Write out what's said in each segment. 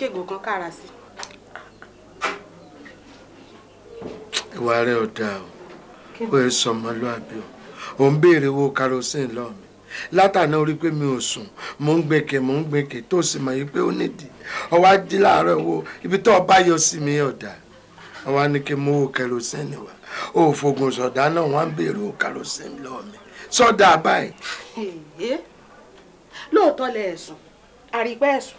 ṣègùn kan kára sí. ìwà rẹ̀ ò dáa o ò sọ ọmọlúwàbí o ò ń béèrè owó kerosene lọ mi látàná orí pé mi ò sùn mò ń gbèkè tó sì mọ̀ yìí pé ó nídìí ọwọ́ á jí láàárọ̀ wo ibi tó bá yọ sí mi ọ̀dà ọwọ́ á ní kí n mú owó kerosene wá o ò fògùn sọ̀dá náà wọ́n á ń béèrè owó kerosene lọ mi sọ́dà báyìí. lóòótọ́ lẹ ẹ̀sùn àrípẹ́ ẹ̀sùn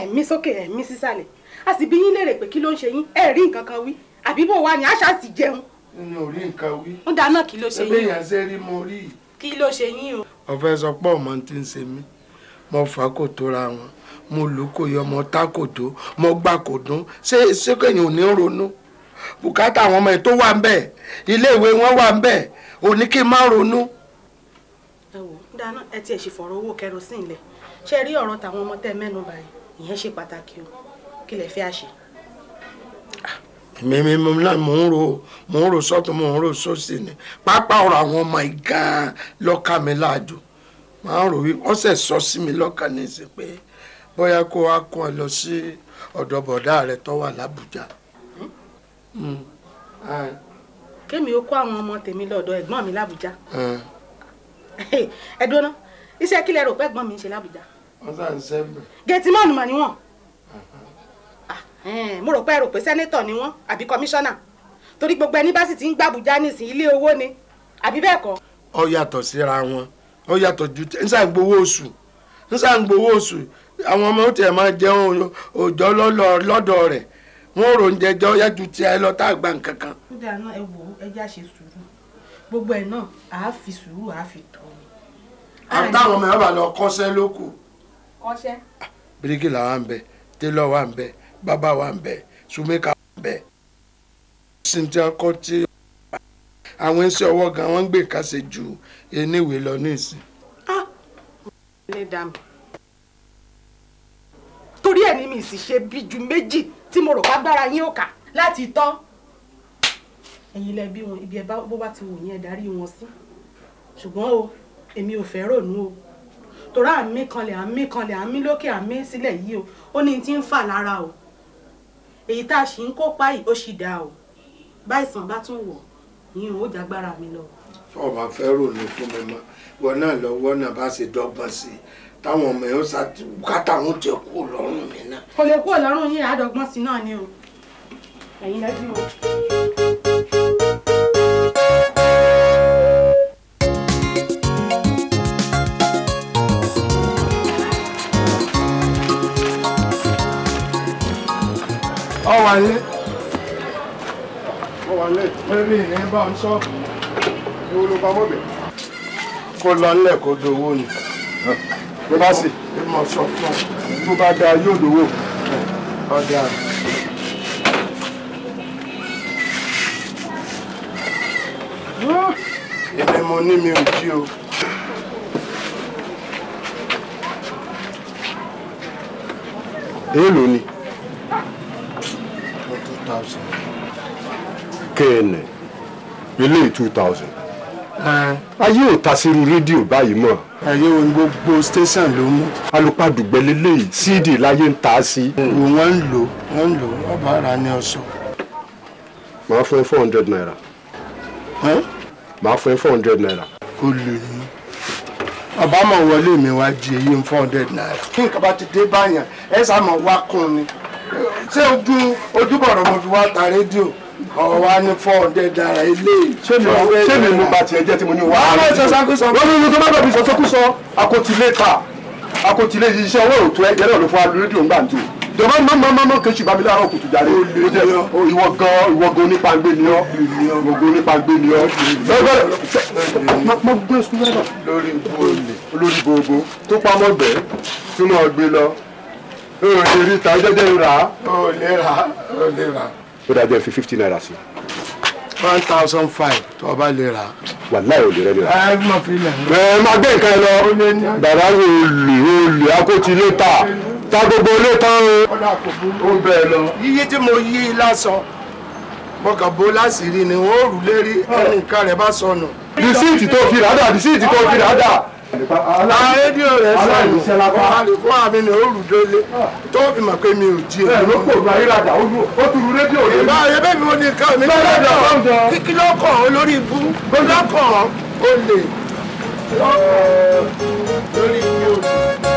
ẹ̀mí sókè ẹ̀mí sísàlẹ̀ a sì bí yín léèrè pé kí ló ń ṣe yín ẹ̀ rí nǹkan kan wí àbí bò wá ní àṣà sì jẹun. nínú orí nǹkan wí. ń dáná kí ló ṣe yín o. ẹgbẹ́ yẹn ṣe rí mo rí. kí ló ṣe yín o. ọ̀fẹ́ sọ pé ọmọ tí ń ṣe mí mo fà kò tóra wọn mo lù kò yọ mo tá kò tó mo gbà kò dún ṣé kéèyàn ò ní ronú bùkátà àwọn ọmọ ẹ̀ tó wà ń bẹ̀ ilé ìwé wọn wà ń bẹ̀ ò ní kí n má ronú. ẹ wò ń dáná ẹ tiẹ̀ ṣe fọ̀rọ̀ owó kerosene lẹ̀ ṣe rí ọ̀rọ̀ tàwọn ọmọ tẹ́ mẹ́nu báyìí ìyẹn ṣe pàtàkì o kí lẹ fẹ́ àṣẹ. mímí náà mò ń ro sọ́tún mò ń ro sósì ni pápá ọ̀rọ̀ àwọn ọmọ ìgàn lọ́ka mi láàjò máa ń rò wí wọ́n sẹ̀ sọ sí mi lọ́kàn ní ìsìn pé bóyá kó wá kún ọ lọ sí ọ̀dọ̀ bọ̀dá rẹ tó wà lábújá. kémi ó kó àwọn ọmọ tèmi lọ́dọ̀ ẹ̀gbọ́n mi lábújá. ẹ dúró ná iṣẹ́ kí lẹ rò pé ẹ̀gbọ́n mi ń ṣe lábújá. wọ́n sàn sẹ́mbẹ̀. gẹ̀tìmọ́ọ̀nù mà ni wọ́n. mo rò pé sẹ́nétọ̀ ni wọ́n àbí kọmíṣánná torí gbogbo ẹni bá sì ti ń gbàbújá nísìn ilé owó ni àbí bẹ́ẹ̀ kọ́. ó yàtọ̀ síra wọn ó yàtọ̀ ju ń sàn gbowó oṣù àwọn ọmọ ó tiẹ̀ máa jẹun òòjọ́ lọ́dọ̀ rẹ̀ wọ́n rò ń jẹjọ́ yá ju tiẹ̀ lọ tá a gbà nǹkan kan. nígbà náà ẹ wò ó ẹ já ṣe sùúrù gbogbo ẹ̀ náà àá fi sùúrù àá fi tọ́ ni. àtàwọn ọmọ ẹ bá lọ kọ́ṣẹ́ lókù. kọ́ṣẹ́. bíríkìlà wà ń bẹ télọ̀ wà ń bẹ bàbá wà ń bẹ sùmẹ́kà wà ń bẹ. cynthia kọ́ tí àwọn iṣẹ́ ọwọ́ gan wọ́n ń gbé kásẹ̀ ju eníwèé lọ nísìn. ilé dà mí torí ẹ̀ ní mi sì ṣe bí ju méjì tí mo rò kágbára yín ò kà láti tọ́ ẹ̀yin lẹ bí wọn ibi ẹ bó bá ti wù yín ẹ darí wọn sí ṣùgbọ́n o èmi ò fẹ́ rònú o torí àmì kanlẹ̀ àmì lókè àmì sílẹ̀ yìí o ó ní tí ń fà lára o èyí tá a sì ń kópa yìí ó sì dáa o báyìísàn bá tún wọ̀ yín ó jágbára mi lọ. ọba fẹ́ rònú fún mi mọ́ wọn náà lọ́wọ́ náà bá ṣe dọ́gbọ́n sí i táwọn ọmọ ẹ̀ ó ṣàtúkátà wọn jẹ kú lọ́rùn mi náà. kò lè kú lọ́rùn yín àádọ́gbọ́n sí náà ni o ẹ̀yin lẹ́bí o. ọwàlẹ́ lórí ní bá ń ṣọ́ọ̀bù ní olùpamọ́ bẹ̀. kó lọ nílẹ̀ kó dowó ni tó bá sì mọ̀ sọ fún ọ tó bá dáa yóò dowó ọ̀dà. èmi mo ní mi ò jí o. èèlò ni. 2000. kéènì ilé 2000. ayé ò ta sírú rédíò báyìí mọ́. ayé wo gbogbo station ló mú. alùpàdùgbẹ́ lélẹ́yìí cd láyé ń ta sí. wọ́n ń lò ọba ara ní ọ̀sán. màá fún ẹ 400 naira. màá fún ẹ 400 naira. ó lè ní ọbámọ̀ wọlé mi wá di èyí 400 naira. kí nǹkan bá ti dé báyàn ẹ sàmọ̀ wá kún ni ṣé ojúbọ̀rọ̀ mo fi wá ta rédíò ọ̀rọ̀ wa ní 400 naira ilé. ṣé mi mú bá tiẹ̀ jẹ́ tí mo ní wá. wàá bá ìsọsọkúsọ. wọ́n ní tó bá bẹ̀ bí ìsọsọkúsọ akotile iṣẹ́ owó òtún ẹ̀jẹ̀ náà ló fún wa rédíò ńgbà tó. jọba mọ́mọ́mọ́ kejì bá mi láàárọ̀ kùtù jáde. ìwọ gan nípa gbé ni ọ́. ìwọ gan nípa gbé ni ọ́. olórí gbogbo tó pamọ́ gbẹ́ tí mo gbé lọ. o lè rí ta jẹ́jẹ́ rà á. o lè rà. ó dájọ́ fi 50 naira sí. 1,500 tó o bá lè rà. wàláhì olè rẹ lè rà. ẹ má fi lẹ̀. ẹ máa gbé nǹkan ẹ lọ bàbá olè akóti létà ta gbogbo létà ó bẹ́ẹ̀ lọ. yíyí tí mo yí lásán mọ̀kàn bó láṣìírí ni wọ́n rù lérí ẹnìkan rẹ̀ bá sọnù. rìsíìtì tó fi ràdà rìsíìtì tó fi ràdà. rédíò rẹ̀ sọnù ọ̀hánì fún àmì ni ó rù délé tó fi mọ̀ pé mi ò jí ẹ ló pò gba ìrajà ó turu rédíò rẹ. ìbá ayé bẹ́ẹ̀ mi ò ní nǹkan mi kíkí lọ́kàn olórí ibú lọ́kàn olè lórí ibi olè.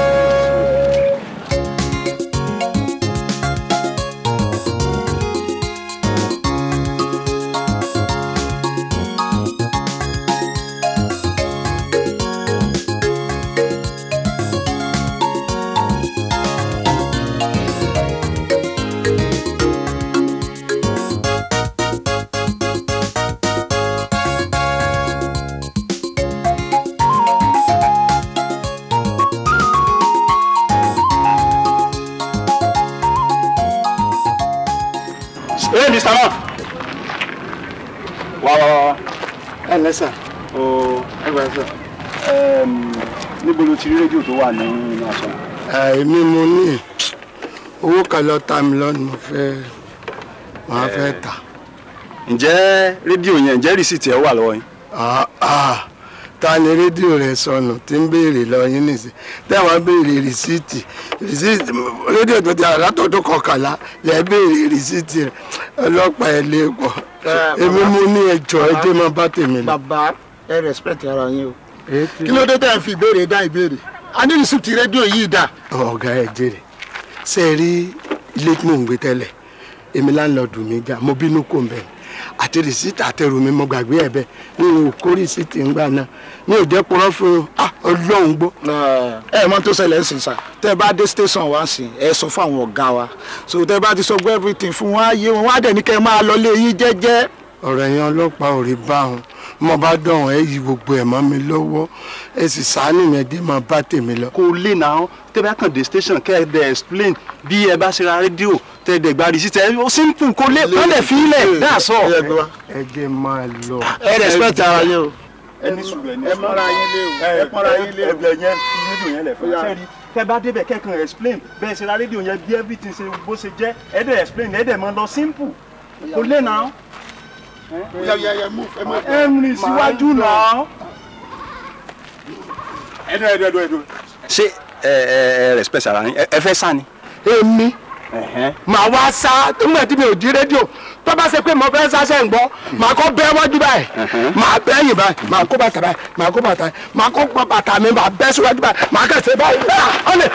Hey, Mr. Man. Wá. ẹ lẹ́sà ẹ gbà sọ. Níbo ló ti rí rédíò tó wà nínú aṣọ? èmi mo ní owó kan lọ ta mi lọ́nà máa fẹ́ tà. Ǹjẹ́ rédíò yẹn ǹjẹ́ rìsíìtì ẹ wà lọ́wọ́ yín? Ta ni rédíò rẹ sọnù tí ń béèrè lọ yín nìsín tẹ́wọ̀n béèrè rìsíìtì rédíò tó ti àlátọ́dún kọkànlá lẹ́ béèrè rìsíìtì rẹ ọlọ́pàá ẹ lé pọ̀ èmi mo ní ẹjọ́ ẹjẹ́ máa bá tèmi lọ. bàbá ẹ respect ara yín o kí ló dé tẹ́ ẹ fi ìbéèrè dá ìbéèrè a ní rìsíìtì rédíò yìí dà. ọ̀gá ẹ jèrè ṣe é rí ilé tí mò ń gbé tẹ́lẹ̀ èmi láńlọ́ọ̀dù mi jà mo bínú kò ń bẹ̀rẹ̀ àti rìsíìtì àtẹrù mi mo gbàgbé ẹ bẹ́ẹ̀ mi ò kó rìsíìtì ńgbà náà mi ò jẹ́ purọ́ fún Ọlọ́run gbọ́. ẹ mọ̀ tó ṣẹlẹ̀ ń sìn sá tẹ́ bá dé station wá sí ẹ sọ fún àwọn ọ̀gá wa so tẹ́ bá ti sọ gbọ́ everything fún wọn á yé wọn wá dẹ̀ ní kẹ́ ẹ máa lọ lé yín jẹ́jẹ́. ọ̀rọ̀ yẹn ọlọ́pàá ò rí bá wọn mo bá dọ̀hún ẹ yí gbogbo ẹ̀ mọ́ mi lọ́wọ́ ẹ sì ṣàánú mi dé máa bá tèmi lọ. Kò lè náà tẹ́ bá kàn dé station kẹ́ ẹ dẹ̀ explain bí ẹ bá ṣe ra rédíò tẹ́ ẹ dẹ̀ gba rìsíìtì ẹ ó simple kò lè lọ́lẹ̀ fi ilẹ̀ that's all. ẹ jẹ́ máa lọ. ẹ respect ara yín o. ẹni sùúrù ẹni ẹ mọ́ra yín lé o ẹ mọ́ra yín lé o. ẹgbẹ́ yẹn fi rédíò yẹn lẹ̀ fún wa. sẹ́ẹ̀rì tẹ́ bá débẹ̀ kẹ́kàn explain bẹ́ẹ̀ ṣe ra rédíò yẹn bí everything ṣe bó ṣe jẹ́ ẹ dẹ̀ explain ẹ dẹ̀ mọ́ lọ simple kò lè náà. ẹ ń rìn síwájú náà. ẹdùn. ṣé ẹ respect ara yín ẹ fẹ́ sá ni. èmi màá wá sá nígbà tí mi ò jí rédíò tó bá ṣe pé mo fẹ́ sáṣẹ́ ń gbọ́ màá kọ́ bẹ́ wájú báyìí màá bẹ́ yìn báyìí màá kó bàtà báyìí màá kó bàtà báyìí màá kó bàtà mi màá bẹ́ síwájú báyìí màá kẹsẹ̀ báyìí ọ̀lẹ̀.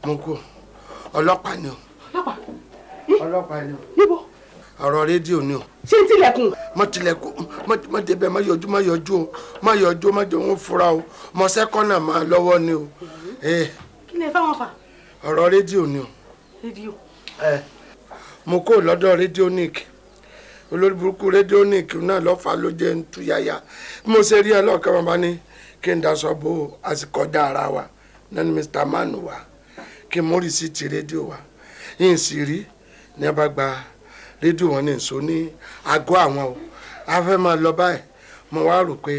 mo kú ọlọ́pàá ni o. ọlọ́pàá ni o. níbo. ọ̀rọ̀ rédíò ni o. ṣé ń tilẹ̀kùn. mo tilẹ̀kùn mo débẹ̀ má yọjú o má jẹ́ wọn fura o mo sẹ́kọ́nà máa lọ́wọ́ ni o. kí lè fáwọn fà. ọ̀rọ̀ rédíò ni o. rédíò. mo kó lọ́dọ̀ rédíónìkì olórí burúkú rédíónìkì náà lọ́fà ló jẹ́ ń tú yáyà bí mo ṣe rí ẹ lọ́ọ̀kan wọn bá ní kí n daṣọ bo àsìkò dá ara wa náà ni Mr. Manu wa kí n mú rìsíìtì rédíò wa yìí sì rí ní a bá gba rédíò wọn ní nsọ ní àgọ́ àwọn o a fẹ́ máa lọ báyìí mo wá rò pé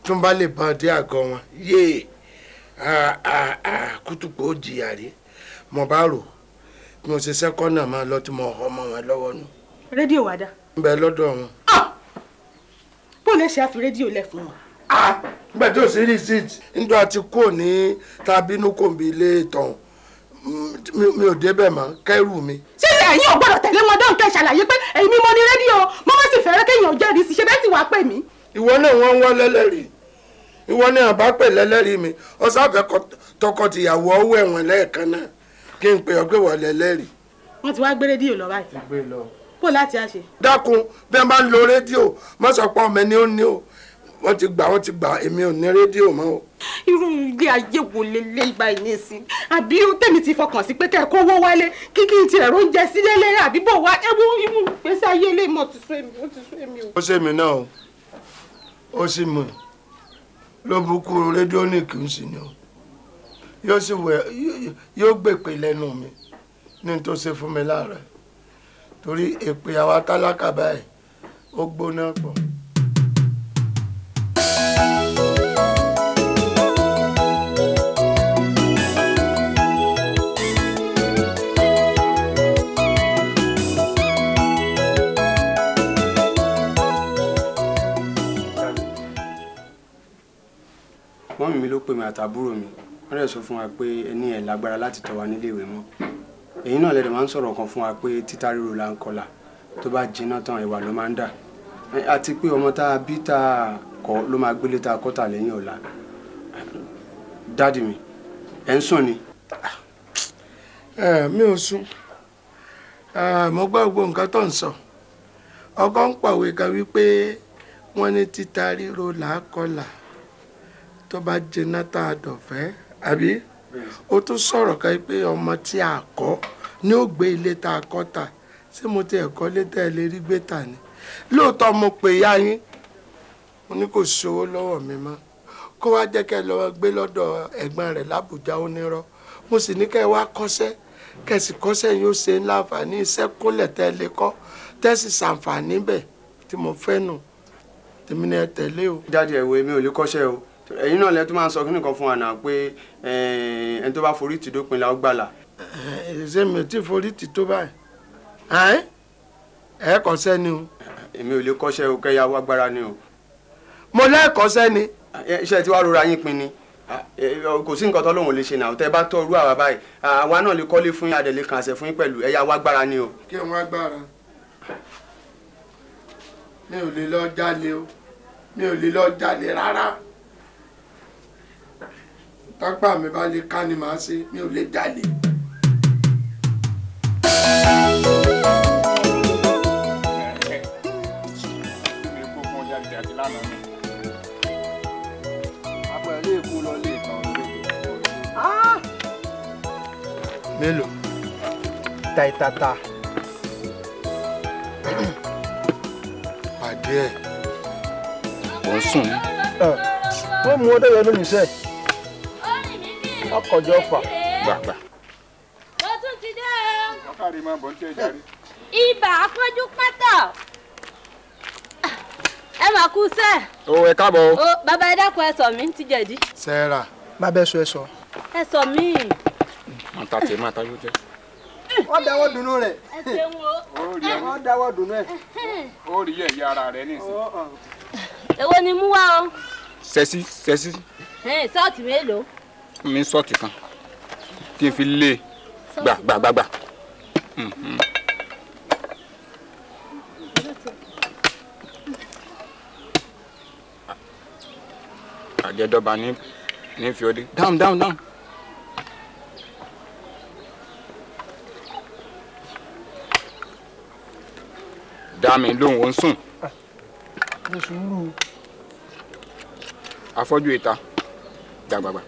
tó ń bá lè bá dé àgọ́ wọn yéè kútùpọ̀ ó jìyà rí mo bá rò bí mo ṣe sẹ́kọ́nà máa lọ tí mo họ ọmọ wọn lọ́wọ́ nù. rédíò wà dá. ń bẹ lọ́dọ̀ wọn. bó lè ṣe àfi rédíò lẹ̀ fún wọn. nígbà tí ò sí rìsíìtì nígbà tí kò ní tàbínú kò ń bi ilé ìtàn mi ò débẹ̀ mọ́ kẹ́rù mi. ṣé ẹ̀yin ò gbọ́dọ̀ tẹ̀lé wọn dáhùn kẹ́ ṣàlàyé pé èmi mo ní rédíò mo má sì fẹ́rẹ́ kéèyàn jẹ́rìí sí ṣe bẹ́ẹ̀ tí wàá pè mí. ìwọ náà wọ́n ń wá lẹ́lẹ́rìí ìwọ náà bá pè lẹ́lẹ́rìí mi ọ sáfẹ́ tọkọ-tìyàwó ọwọ́ ẹ̀wọ̀n lẹ́ẹ̀kan náà kí n pè ọ́ pé wọ́n lẹ́lẹ́rìí. wọ́n ti wá gbé rédíò lọ báyìí. kó láti á ṣe. dákun bí wọ́n bá ń lo rédíò mọ́sọ̀pọ̀ ọmọ ẹni ó ní o wọ́n ti gbà èmi ò ní rédíò mọ́ o. irú ilé ayé wo lélẹ́ ìgbà ìnísìn àbí tèmi ti fọkàn sí pé kẹ́ ẹ̀ kówó wálé kíkí ti ẹ̀rọ oúnjẹ sílé lẹ́yìn àbí bò wá ẹ̀wọ̀n irú ìgbésí ayé lè mọ̀ ti sún èmi o. ó ṣe mí náà o ó sì mọ̀ ló bukú rédíò ní kì í sí ni o yóò sì yóò gbèpè lẹ́nu mi ní tó ṣe fún mi láàárọ̀ torí èpè àwa tálákà báyìí ó gbóná pọ̀. Mọ́mì mi ló pè mí àtàbúrò mi wọ́n rẹ̀ sọ fún wa pé ẹni ẹ̀ lágbára láti tọ́ wa nílé ìwé mọ́ èyí náà lẹ́dẹ̀ máa ń sọ̀rọ̀ kan fún wa pé títa ríro là ń kọlà tó bá jiná tán ẹ̀wà ló máa ń dà àti pé ọmọ tá a bí tá a kọ́ ló máa gbélé tá a kọ́tà lẹ́yìn ọ̀la dáàdì mi ẹ̀ ń sùn ni. Mi ò sùn mo gbọ́ gbogbo nǹkan tó ń sọ ọkọ ń pàwé kan wípé wọ́n ní títa ríro là á kọlà tó bá jiná tá a dọ̀fẹ́ àbí ó tún sọ̀rọ̀ kan pé ọmọ tí a kọ́ ní ó gbé ilé tá a kọ́ tà ṣé mo ti ẹ̀kọ́ lé tẹ́ ẹ lè rí gbé tà ni lóòótọ́ mo pè ya yín mo ní kò sówó lọ́wọ́ mi mọ́ kó wá jẹ́ kẹ́ ẹ lọ gbé lọ́dọ̀ ẹ̀gbọ́n rẹ̀ lábùjá onírọ́ mo sì ní kẹ́ ẹ wá kọ́ṣẹ́ kẹ́sì kọ́ṣẹ́ yóò ṣe ńlá àǹfààní iṣẹ́ kúnlẹ̀ tẹ́ ẹ lè kọ́ tẹ́sì ṣàǹfààní bẹ̀ tí mo fẹ́ nù tèmi ni ẹ tẹ̀lé o. dáàdì ẹ̀wọ̀ èmi ò lè kọ́ṣẹ́ o ẹ̀yin náà lẹ́tọ́ máa ń sọ kí nìkan fún wa náà pé ẹni tó bá forí tì dópin la ó gbàlà. ṣé mi ò tí forí tì tó báyìí ẹ kọ́ṣẹ́ ni o. èmi ò lè kọ́ṣẹ́ o kẹ́yà wá gbára ni o. mo lẹ́ẹ̀kọ́ṣẹ́ ni. iṣẹ́ tí wàá rora yín pin ni kò sí nǹkan tó lóun lè ṣe náà tẹ́ bá tọ́ irú àwa báyìí àwa náà lè kọ́lé fún yín adẹ̀lẹ̀ kan àṣẹ fún yín pẹ̀lú ẹ̀yà wá gbára ni o. kí n wá gbára mi ò lè lọ jalè o mi ò lè lọ jalè rárá tápá mi bá lè ká ni màá ṣe mi ò lè jalè. mélòó. taitata. pàdé ẹ̀. ò ń sùn ní. wọ́n mú ọdẹ yẹn lónìí sẹ́ẹ̀. ọkọ̀jọ́ fà. gbàgbà. ó tún ti dé o. ọkàrí máa bọ̀ ń tẹ́ ìjárí. ibà àpọ́njú pátá. ẹ mà kú sẹ́. o ẹ káàbọ̀ o. o bàbá ẹ dákun ẹ sọ mí ti jẹ̀dí. Sarah. má bẹ́ẹ̀ sọ ẹ sọ. ẹ sọ mí. máa ta tẹ̀ máa ta yóò tẹ́. wọ́n dáwọ́ dùnú rẹ̀. ẹ ṣeun o. wọ́n dáwọ́ dùnú ẹ̀. ó rí ẹ̀yà ara rẹ nísìnyí. èwo ni mú wá o. sẹ́sí sọ́ọ̀tì mélòó. mi sọ́ọ̀tì kan kí n fi lé gbàgbàgbà. àjẹdọba ní fi ọdẹ dáhùn. dá mi lóhùn ó ń sùn. ní sùúrù. afọ́jú ìta gbàgbàgbà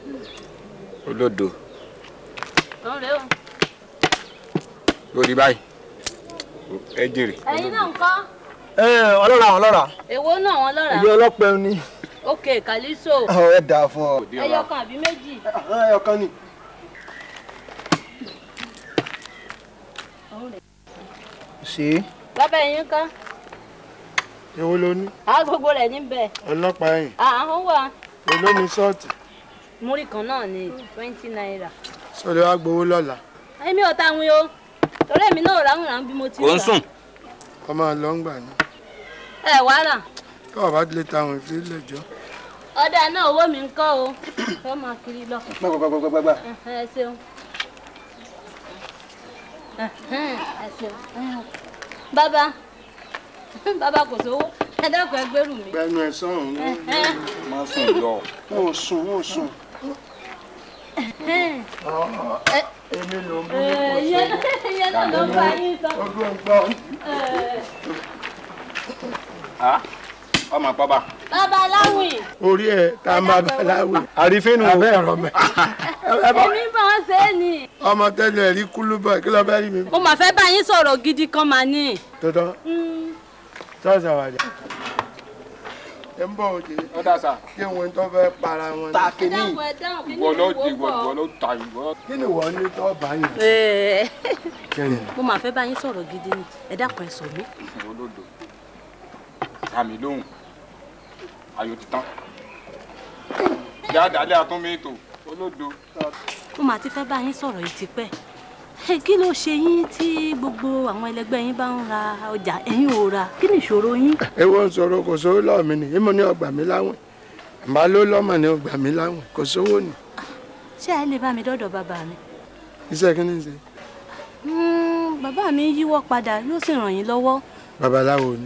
olódo ọ̀rẹ́ o. lórí báyìí ẹ jèrè. ẹ̀yin náà ń kọ́. ọlọ́ra. èwo náà wọn lọ́ra. èyí ọlọ́pẹ́ ni. ok kàlísò. ẹ dà fún ọ. ẹyọkan àbí méjì. ẹyọkan ni. ṣé. bàbá ẹ̀yin kan. èwo ló ní. gbogbo rẹ̀ níbẹ̀. ọlọ́pàá yìí. àwọn wà. èló ni ṣọ́ọ̀tì. múrí kan náà ní 20 naira. sọ̀rọ̀ wá gbowó lọ́la. èmi ò táwọn o torí èmi náà ráhùn ráhùn bí mo ti rà. ó ń sùn. ọmọ àlọ́ ń gbà ní. ẹ wá rà. káwọn bá tilẹ̀ táwọn ìfilẹ̀ jọ. ọ̀dà náà owó mi ń kọ́ o fẹ́ máa kiri lọ. gbàgbàgbàgbà. ẹ ṣeun. ẹ ṣeun. bàbá kò sówó ẹ dákun ẹ gbẹ́rù mi. gbẹnu ẹ sọ̀rùn ní. má sùn lọ. wọn ò sùn. èmi ló ń bú ìyẹn náà ló ń bá yín sọ. ọdún ọgbọ́n. ọmọ bàbá. Babaláwìn. Orí ẹ̀ tá a máa bá láwìn. àrífín nù. Abẹ́ ẹ̀rọ mẹ́. Èmi bá wọn ṣe é ni. Ọmọ tẹ́lẹ̀ rí kúlúbọ̀ kí ló bá rí mi. Mo mà fẹ́ bá yín sọ̀rọ̀ gidi kan mà ní. Tọ́tọ́. Sọ́ọ̀sì àwàdà. Ẹ ń bọ̀ òde. Ó dà sá. Kí wọn tó fẹ́ para wọn. Ta kìíní. Ìwọ ló di ìwọ ló ta ìwọ. Kí ni wọ́n ní tó bá yàn? Kẹ́ni. Mo mà fẹ́ bá yín sọ̀rọ̀ gidi ni. Ẹ dákun ẹ sọ mí. Olódo. Àmì lóhùn. Ayò ti tán. Ìyá àdálẹ́ àtúnmẹ́tò. Olódo. Mo mà ti fẹ́ bá yín sọ̀rọ̀ yìí tipẹ́. Kí ló ṣe yín tí gbogbo àwọn ẹlẹgbẹ́ yín bá ń ra ọjà ẹ̀yin ò ra? Kí ni ìṣòro yín? Ewo ń sọ̀rọ̀ kò sówó lọ́ọ̀ mi ni. Èmo ní ọgbà mi láwìn. Màá ló lọ́mọ ní ọgbà mi láwìn. Kò sówó ni. Ṣé ẹ lè bá mi dọ́dọ̀ bàbá mi? Iṣẹ́ kí ni ń ṣe? Bàbá mi yíwọ́ padà yóò sì ràn yín lọ́wọ́. Babaláwo ni.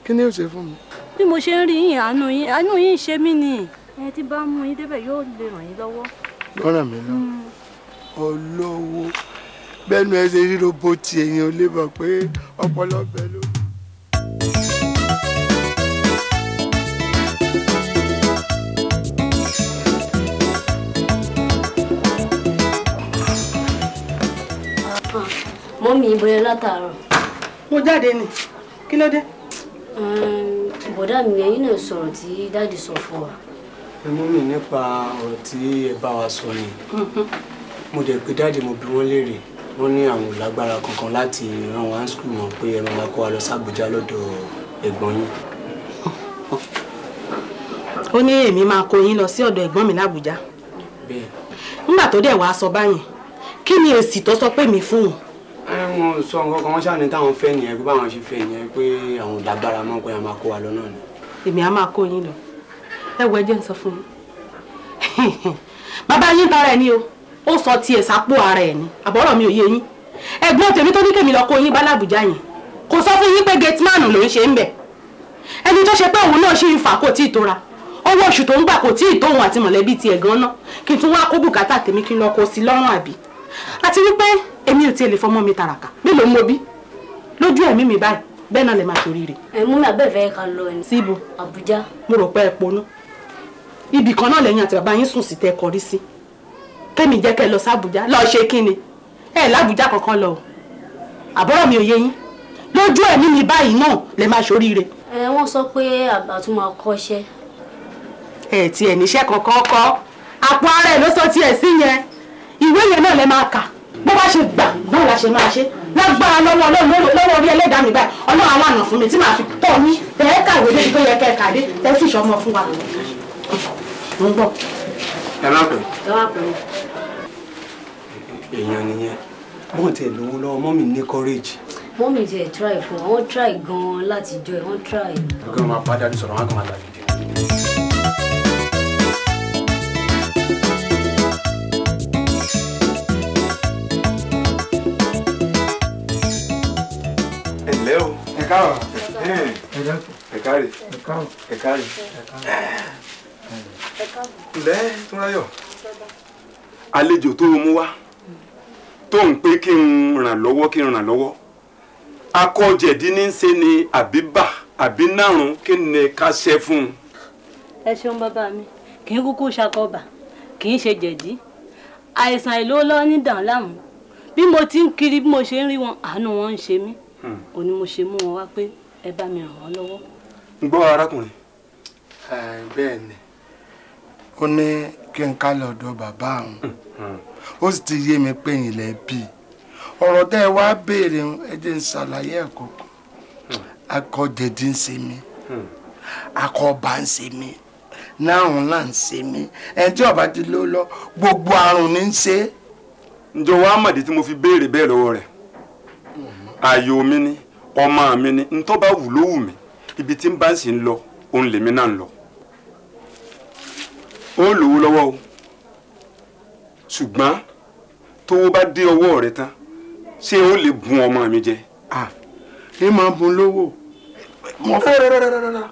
Kí ni ó ṣe fún mi? Bí mo ṣe ń rí yín àánú yín ṣe mí ni. Ẹ ti bá mú yín débẹ̀ yóò lè ràn yín lọ́wọ́. Ó ràn mí lọ. Olówó bẹ́ẹ̀ni ẹ ṣe ríro bó ti èèyàn ò lè mọ̀ pé ọpọlọ bẹ ló. Mọ́mí ìbọ̀lẹ̀ látàárọ̀. Mo jáde ni. Kí ló dé? Bọ̀dá mi ẹ̀yin náà sọ̀rọ̀ tí dáàdì sọ fún wa. Ẹ mú mi nípa ọ̀rọ̀ tí ẹ bá wa sọ ni. Mo dẹ̀ pé dáàdì mo bi wọ́n léèrè. Wọ́n ní àwọn ò lágbára kankan láti rán wa ní skul mọ̀ pé ẹ máa kó wa lọ sí Àbújá lọ́dọ̀ ẹ̀gbọ́n yín. Ó ní èmi máa kó yín lọ sí ọ̀dọ̀ ẹ̀gbọ́n mi l'Àbújá. Bẹ́ẹ̀. Nígbà tó dẹ̀ wá sọ báyìí, kí ni èsì tó sọ pé mi fún un? Wọ́n sọ nǹkan kan wọ́n ṣáà ní táwọn fẹ́ nìyẹn pé báwọn ṣe fẹ́ nìyẹn pé àwọn ò lágbára mọ́ pé a máa kó wa lọ náà ni. Èmi á máa kó yín lọ. Ẹ wo ẹjẹ́ ń sọ fún yín. Bàbá yín tara ẹ̀ ni o. Ó sọ tiẹ̀ sápò ara ẹ̀ ni. Àbọ̀rọ̀ mi ò yé yín. Ẹ̀gbọ́n tèmi tó ní kèmi lọ kó yín bá l'Àbújá yẹn. Kò sọ fún yín pé gateman ló ń ṣe ń bẹ̀. Ẹni tó ṣe pé òun náà ṣì ń fà kò tí ì tóra. Owó oṣù tó ń gbà kò tí ì tó òun àti mọ̀lẹ́bí tiẹ̀ gan ná. Kí n tún wá kó bùkátà tèmi kí n lọ kó sí lọ́rùn àbí. Àti wípé èmi ò tiẹ̀ lè fọmọ mi tàràkà. Mélòó mo bí? Lójú ẹ̀mí mi báyìí. Bẹ́ẹ̀ náà lè máa ṣoríire. Mú mi àbẹ̀fẹ́ ká lọ ní. Síbo? Àbújá. Mo rò pé ẹ ponú. Ibì kan náà lẹ́yìn àti bàbá yín sùn sí tẹ́ kọrí sí. Kémi jẹ́ kẹ́ lọ sí Àbújá. Lọ ṣe kí ni? Ẹ l'Àbújá kankan lọ. Àbọ̀rọ̀ mi ò yé yín. Lójú ẹ̀mí mi báyìí náà lè máa ṣoríire. Wọ́n sọ pé àgbà tún máa kọ́ṣẹ́. Ẹ ti ẹ̀ níṣẹ́ kankan kọ́. Àpò ara ẹ̀ ló sọ tiẹ̀ sí yẹn. Ìwé yẹn náà lè máa kà. Bó bá ṣe gbà náà la ṣe máa ṣe. Lágbára lọ́wọ́ Ọlọ́run lọ́wọ́ orí ẹlẹ́dàá mi báyìí. Ọlọ́run alánà fún mi tí màá fi tọ́ yín. Tẹ́ kàwé débi tó yẹ kẹ́ kàdé. Tẹ́ sì ṣọmọ fún wa. Mo ń bọ̀. Ẹ má pẹ́. Ẹ wá pẹ̀lú. Èèyàn nìyẹn. Wọ́n tẹ̀ lówó lọ́wọ́ mọ́mì ní courage. Mọ́mí ti ẹ̀ try fún wọn. Wọ́n try gan-an láti jọ ẹ̀. Wọ́n try. Ọ̀gá máa bá dáadé sọ̀rọ̀ wọn kàn máa tàbí dé. Ẹ ǹlẹ́ o. Ẹ káàárọ̀. Ẹ káàárẹ̀. Ẹ káàárẹ̀. Ǹlẹ́ Túnráyọ̀. Àlejò tó o mú wá tó ń pé kí n ràn lọ́wọ́ akọ́jẹ̀dí ní í ṣe ni àbíbà àbí nárun kí ni ká ṣe fún un. Ẹ ṣeun bàbá mi. Kì í kúkú ṣakọbà, kì í ṣe jẹ̀dí. Àìsàn àìlówólọ́wọ́ ní dàn láàmú. Bí mo ti ń kiri bí mo ṣe ń rí wọn, àánú wọn ń ṣe mí. Ó ní mo ṣe mú wọn wá pé ẹ bá mi ràn wọ́n lọ́wọ́. ń gbọ́ arákùnrin. Bẹ́ẹ̀ ni. Ó ní kí n ká lọ́dọ̀ bàbá àwọn. Ó sì ti yé mi pé yín lẹ bí. Ọ̀rọ̀ tẹ́ ẹ wá béèrè ẹ jẹ́ n ṣàlàyé ẹ̀ kọ̀ọ̀kan. Akọ́jẹ̀dí ń ṣe mí. Akọ́ba ń ṣe mí. Nárùn náà ń ṣe mí. Ẹni tí ọba ti ló lọ gbogbo àrùn ní ń ṣe. ǹjọ́ wàá mọ̀dé tí mo fi béèrè bẹ́ẹ̀ lọ́wọ́ rẹ̀. Ààyò mi ni ọmọ mi ni ntọ́ bá wù ló wù mí ibi tí n bá sì ń lọ òun lèmi náà ń lọ. Ó lówó lọ́wọ́ o ṣùgbọ́n tówó bá dé ọwọ́ rẹ tán ṣé ó lè bùn ọmọ mi jẹ. Ẹ máa bùn lówó. Mo fẹ́ rárá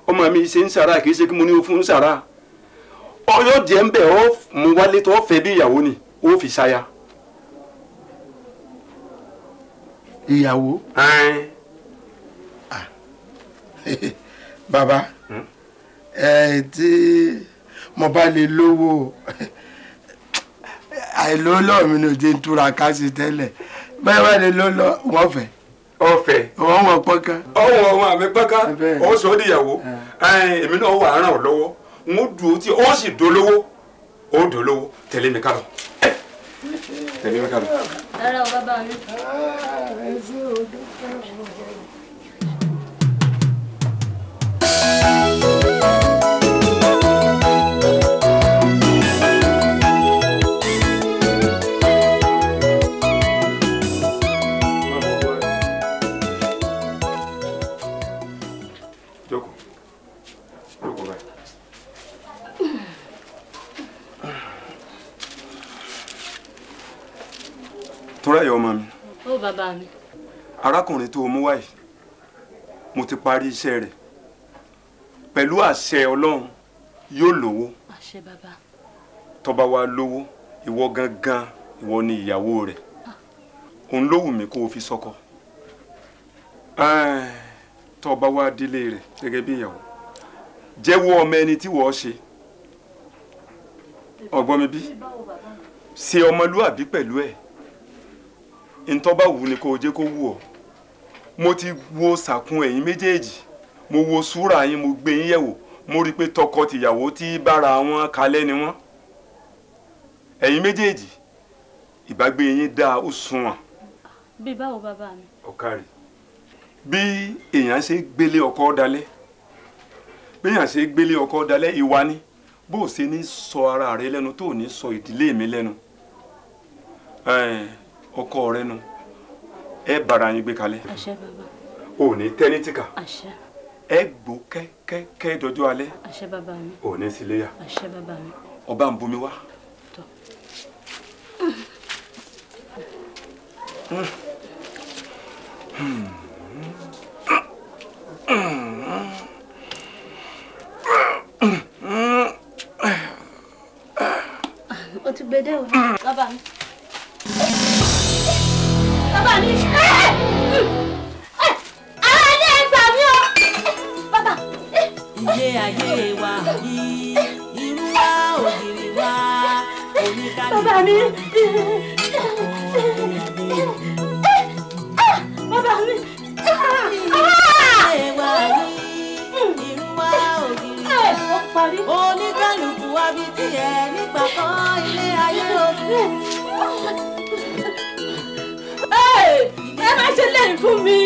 ọmọ mi ṣe ń sàrà kì í ṣe kí mo ní o fún un sàrà. Ọyọ́ jẹ́ ń bẹ̀ ọ́ mú wálé tó fẹ́ bí ìyàwó ni ó fi ṣaya. Ìyàwó. bàbá tí mo bá lè lówó àìlówó lọ́wọ́ mi ní òde ń túra ká sí tẹ́lẹ̀ báyìí wá lè ló lọ wọ́n fẹ́. ọ̀fẹ́. wọ́n mọ̀ pọ́nká. ọ̀hún ọmọ àmì pọ́nká ó sọ ọ́ níyàwó èmi náà wà á ràn ọ́ lọ́wọ́ n ó dùn ó tí ó sì dolówó ó dolówó tẹ̀lé mi ká lọ. tẹ̀lé mi ká lọ. rárá o bàbá mi. Túnráyọ̀ ọmọ mi. Ó bàbá mi. Arákùnrin tó mú wáyé mo ti parí iṣẹ́ rẹ̀ pẹ̀lú àṣẹ Ọlọ́run yóò lówó. Àṣẹ bàbá. Tó bá wá lówó ìwọ gangan ìwọ ni ìyàwó rẹ̀ òun ló wù mí kó o fi sọ́kọ. Tó bá wá délé rẹ̀ gẹ́gẹ́ bí ìyàwó jẹ́wọ́ ọmọ ẹni tí wọ́n ṣe ọgbọ́n mi bí ṣe ọmọlúàbí pẹ̀lú ẹ̀ ntọ́ bá wù ni kò jẹ́ kó wù ọ́ mo ti wo sàkún ẹ̀yin méjèèjì mo wo súrà yín mo gbé yín yẹ̀wò mo rí i pé tọkọ tìyàwó tí bára wọn kalẹ̀ ni wọ́n ẹ̀yin méjèèjì ìbágbé yín dáa ó sunwọ̀n. bí báwo bàbá mi. ọ̀kàrí bí èèyàn ṣe gbélé ọkọ dalẹ̀ bí èèyàn ṣe gbélé ọkọ dalẹ̀ ìwà ni bó o ṣe ní sọ ara rẹ lẹ́nu tó ní sọ ìdílé mi lẹ́nu ọkọ rẹ nu ẹ bára yín gbé kalẹ̀. àṣẹ bàbá. ò ní tẹ́ni tìkà. àṣẹ. ẹ gbó kẹ́kẹ́kẹ́ dọjọ́ alẹ́. àṣẹ bàbá mi. ò ní síléyà. àṣẹ bàbá mi. ọba ń bomi wá. tọ. ó ti gbé dé o. bàbá mi. bàbá mi. ara ilé ẹgbàá mi o. bàbá. ilé ayé wa yìí irú wa ògiri wa oníkálukú. bàbá mi. bàbá mi. ilé wa yìí irú wa ògiri wa oníkálukú wa bí tiẹ̀ nígbà kan ilé ayé ògiri. ẹ má ṣe lẹ́yìn fún mi.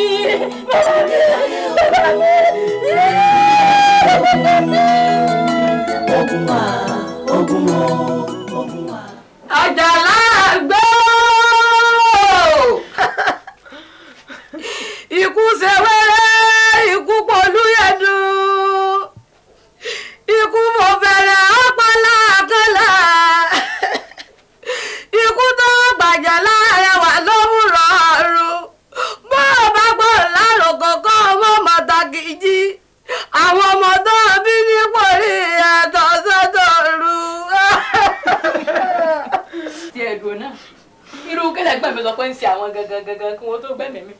ogun wa ogun wo ogun wa. Àjàlá àgbò ikú ṣe wẹ́rẹ́ ikú pọ̀lú yẹ̀dùn ikú mo fẹ̀rẹ̀ ọpọlọ àkọlà ikú tó gbàjẹ́ láàrẹ̀ wà lówùrọ̀ ọ̀run bó o bá gbọ́ láàrọ̀ kọ̀ọ̀kan ọmọ mọ̀tàkì jí àwọn ọmọ tó bí ní pòrí ẹ̀tọ́ sọ́tọ̀ rú. ti ẹ̀dùn náà irú kẹlẹ́gbẹ́ mi sọ pé ń ṣe àwọn gangan kí wọ́n tó gbẹ̀mí mi.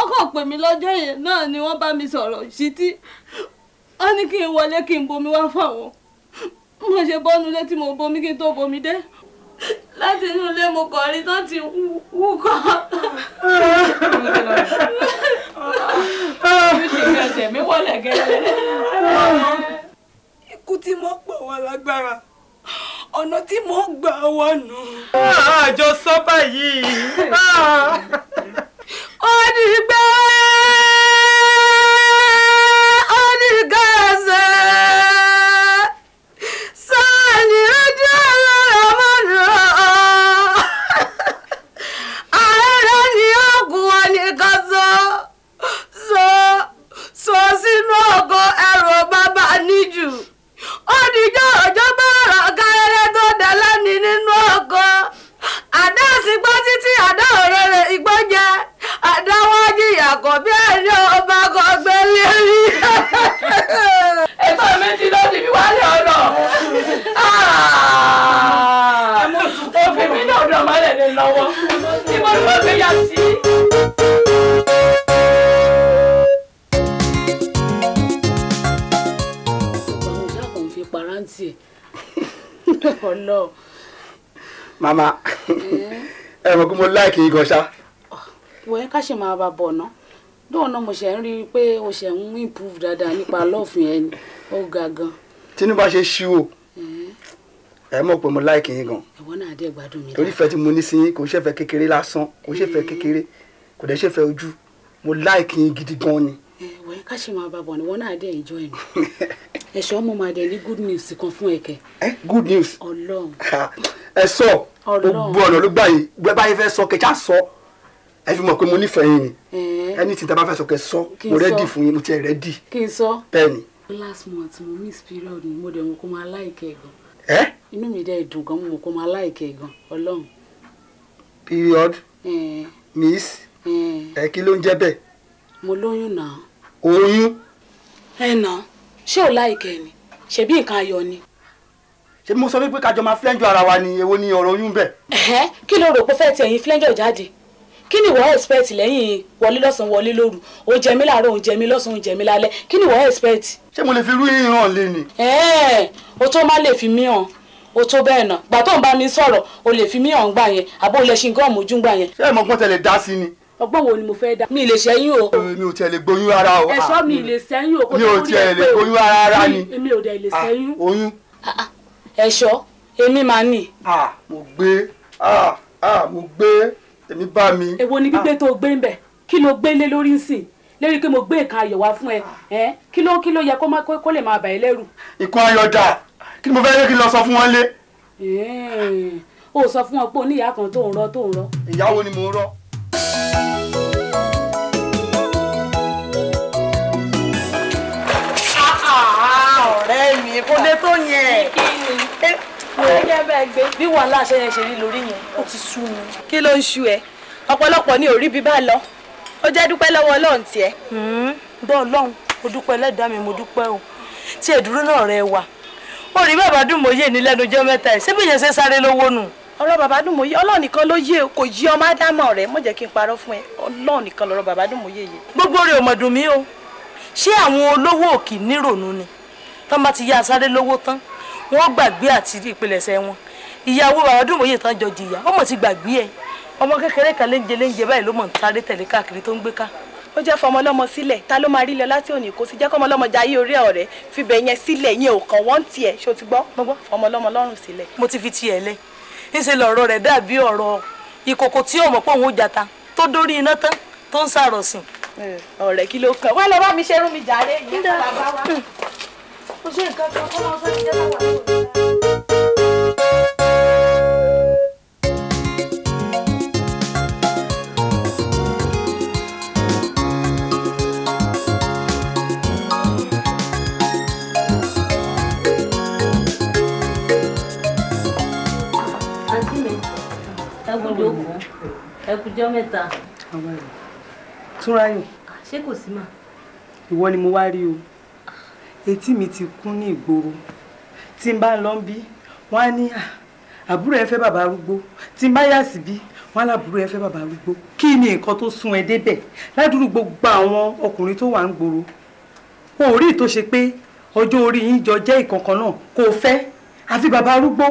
ọkọ pè mí lọ́jọ́ yẹn náà ni wọ́n bá mi sọ̀rọ̀ ṣítí wọ́n ní kí n wọlé kí n bomi wá fáwọn mo ṣe bọ́nu ilé tí mo bomi kí n tó bomi dé láti inú ilé mo kàn rí tán ti wúkọ́. mi ti gbẹ̀sẹ̀ mi wọlé gẹ́gẹ́. ikú tí mo pọ̀ wá lágbára ọ̀nà tí mo gbà wọ̀ nù. àjọ sọ báyìí. ó ní gbé ó ní gàzẹ́ sáàni ojú ọlọ́rọ̀ mọ́nà ààrẹ ní ọ̀gùn wọn ní gàzọ́ sọ sínú ọkọ̀ ẹ̀rọ bàbá níjù ó dìjọ́ ọjọ́ bá ọ̀rọ̀ kárẹ́rẹ́ tó dẹ̀ lẹ́ni nínú ọkọ̀ àdá sí gbọ́ títí àdá. ọlọ. màmá ẹ mọ̀ pé mo láìkì yín gan ṣá. wọ́n ká ṣe máa bá bọ̀ ná lóun náà mo ṣe ń rí i pé o ṣe ń improve dáadáa nípa lọ́ọ̀fù yẹn ni ó ga gan. tínú bá ṣe ṣíwò ẹ mọ̀ pé mo láìkì yín gan. ẹ̀wọ́n náà dé gbádùn mi. torí ìfẹ́ tí mo ní sí yín kò ṣèfẹ́ kékeré lásán kò ṣèfẹ́ kékeré kò dẹ̀ ṣèfẹ́ ojú mo láìkì yín gidi gan ni. wọ́n ká ṣe máa bá bọ̀ ni wọ́n náà dé enjoy mi. ẹ̀ṣọ́ mo máa dẹ̀ ní good news kan fún ẹ̀kẹ́. good news. Ọlọ́run. ẹ sọ gbogbo ọ̀nà ló gbà yìí gbẹ báyìí fẹ́ sọ kẹjá sọ ẹ fi mọ̀ pé mo nífẹ̀ẹ́ yín ni ẹni tí tá bá fẹ́ sọ kẹ sọ mo rẹ́dì fún yín mo tiẹ̀ rẹ́dì. kí n sọ. bẹ́ẹ̀ni. last month mo miss period ni mo dẹ̀ mo kó máa láìkẹ́ gan. inú mi dẹ̀ dùn gan mo kó máa láìkẹ́ gan Ọlọ́run. period miss kí ló ń jẹ́ bẹ́ẹ̀. mo lóyún náà. oyún. náà ṣé ò láìkẹ́ ni ṣebí nǹkan ayọ̀ ni. ṣé mo sọ wípé kájọ máa flẹ́ńjọ ara wa ni èwo ni ọ̀rọ̀ oyún bẹ́ẹ̀. kí ló rò pé fẹ́ẹ́ ti ẹ̀yin flẹ́ńjọ jáde kí ni wọ́n expect lẹ́yìn wọlé lọ́sàn-án wọlé lóru ó jẹ mí láàárọ̀ ó jẹ mí lọ́sàn-án ó jẹ mí lálẹ́ kí ni wọ́n expect. ṣé mo lè fi rú yín hàn lé ni. o tó má lè fi mí hàn o tó bẹ́ẹ̀ náà gbà tó ń bá mi sọ̀rọ̀ o lè fi mí hàn gbà yẹn àbó lè ṣe nǹkan ọ̀mọ̀jú gbà yẹn. ṣé ẹ̀mọ́gbọ́n tẹ̀lé dá sí ni. ọgbọ́n wo ni mo fẹ́ dá. mi lè ṣẹ́yún o. mi ò tiẹ̀ lè gboyún ara o. ẹ̀ṣọ́ mi lè ṣẹ́yún o. mi ò tiẹ̀ lè gboyún ara ni. mi ò dẹ̀ lè ṣẹ́yún. oyún. ẹ̀ṣọ́ èmi máa nì. mo gbé mo gbé èmi bá mi. èwo ni gbígbé tó gbé ń bẹ̀ kí ló gbé lé lórí nsìn lérí pé mo gbé nǹkan ayọ̀ wá fún ẹ kí ló yẹ kó lè máa bà ẹ́ lẹ́rù. nǹkan ayọ̀ dà kí ni mo fẹ́ yẹ kí n lọ sọ fún wọn lé. o sọ fún wọn pé oníyàá kan tó ń rọ. ìyàwó ni mo ń rọ. ọ̀rẹ́ mi kò lè tó yẹn. bí wàhálà ṣe yẹn ṣe rí lórí yẹn ó ti sú mi. kí ló ń ṣú ẹ ọ̀pọ̀lọpọ̀ ní orí bíbá lọ ó jẹ́ dúpẹ́ lọ́wọ́ Ọlọ́run tiẹ̀. bẹ́ẹ̀ Ọlọ́run mo dúpẹ́ ẹlẹ́dàá mi mo dúpẹ́ o tí ẹ̀dúró náà rẹ wà ó rí bàbá Dùnmọ̀yé ní lẹ́nu ọjọ́ mẹ́ta ẹ̀ síbi yẹn ṣe sáré lówó nù. ọ̀rọ̀ bàbá Dùnmọ̀yé Ọlọ́run nìkan ló yé kò yí ọmọ ádámọ̀ rẹ̀ mọ̀ jẹ́ kí n parọ́ fún ẹ Ọlọ́run nìkan lọ́rọ̀ bàbá Dùnmọ̀yé yìí. gbogbo rẹ̀ ò mọ̀ dùn mí o ṣé àwọn olówó òkì nírònú ni tán bá ti yá sáré lówó tán wọ́n gbàgbé àti ìpilẹ̀ṣẹ̀ wọn ìyàwó bàbá Dùnmọ̀yé tán jọ jìyà ọmọ ti gbàgbé ẹ ọmọ kékeré kan léńjẹ báyìí ló mọ̀ ń sáré tẹ̀lé káàkiri tó ń gbé ká. ó jẹ́ fọmọlọ́mọ sílẹ̀ ta ló máa rí lọ láti òní kó sì jẹ́ kọ́mọlọ́mọ jayé orí ọ̀rẹ́ fibẹ̀ yẹn sílẹ̀ yẹn ò kàn wọ́n tiẹ̀ ṣó ti gbọ́ fọmọlọ́mọ lọ́rùn sílẹ̀. mo ti fi tiẹ̀ lẹ̀ ńṣe lọ̀rọ̀ rẹ̀ dàbí ọ̀rọ̀ ìkòkò tí ò mọ̀ pé òun ó jata tó dórí iná tán tó ń sàrọ̀sìn. ọ̀rẹ́ kí ló kàn wá lọ bá mi ṣerú mi jàre yẹn tó bá wá. ó ṣe nǹkan kan kọ́ máa fẹ́ jẹ́ káwá tó. ẹkùjọ mẹ́ta. Túnráyọ̀. ṣé kò sí mà. ìwọ ni mo wá rí o etí mi ti kún ní ìgboro tí n bá lọ bí wọn á ní àbúrò ẹ fẹ́ bàbá arúgbó tí n bá yà sí bí wọn á lábúrò ẹ fẹ́ bàbá arúgbó kí ni nǹkan tó sún ẹ débẹ̀ ládùúgbò gbogbo àwọn ọkùnrin tó wà ń gboro o ò rí tó ṣe pé ọjọ́ orí yín jọ jẹ́ ìkọ̀kan náà kò fẹ́ àfi bàbá arúgbó.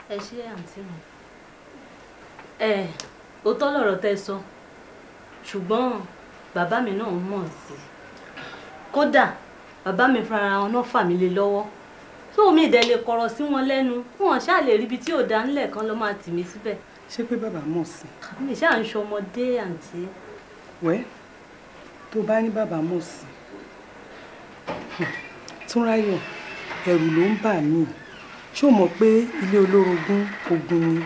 ẹ ṣe àǹtí mi òótọ́ lọ̀rọ̀ tẹ́ sọ ṣùgbọ́n bàbá mi náà mọ̀ sí kódà bàbá mi fúnra wọn náà fà mí lé lọ́wọ́ tó mi ìdẹ lè kọ̀rọ̀ sí wọn lẹ́nu wọn ṣáà lè ríbi tí ò dá ńlẹ̀ kan lọ́ máa tì mí síbẹ̀. ṣé pé bàbá mọ̀ sí. mi ṣáà ń ṣọmọdé àǹtí. wẹ́ tó bá ní bàbá mọ̀ sí Túnráyọ̀ ẹ̀rù ló ń bà mí ṣé o mọ̀ pé ilé olórogún ogun ni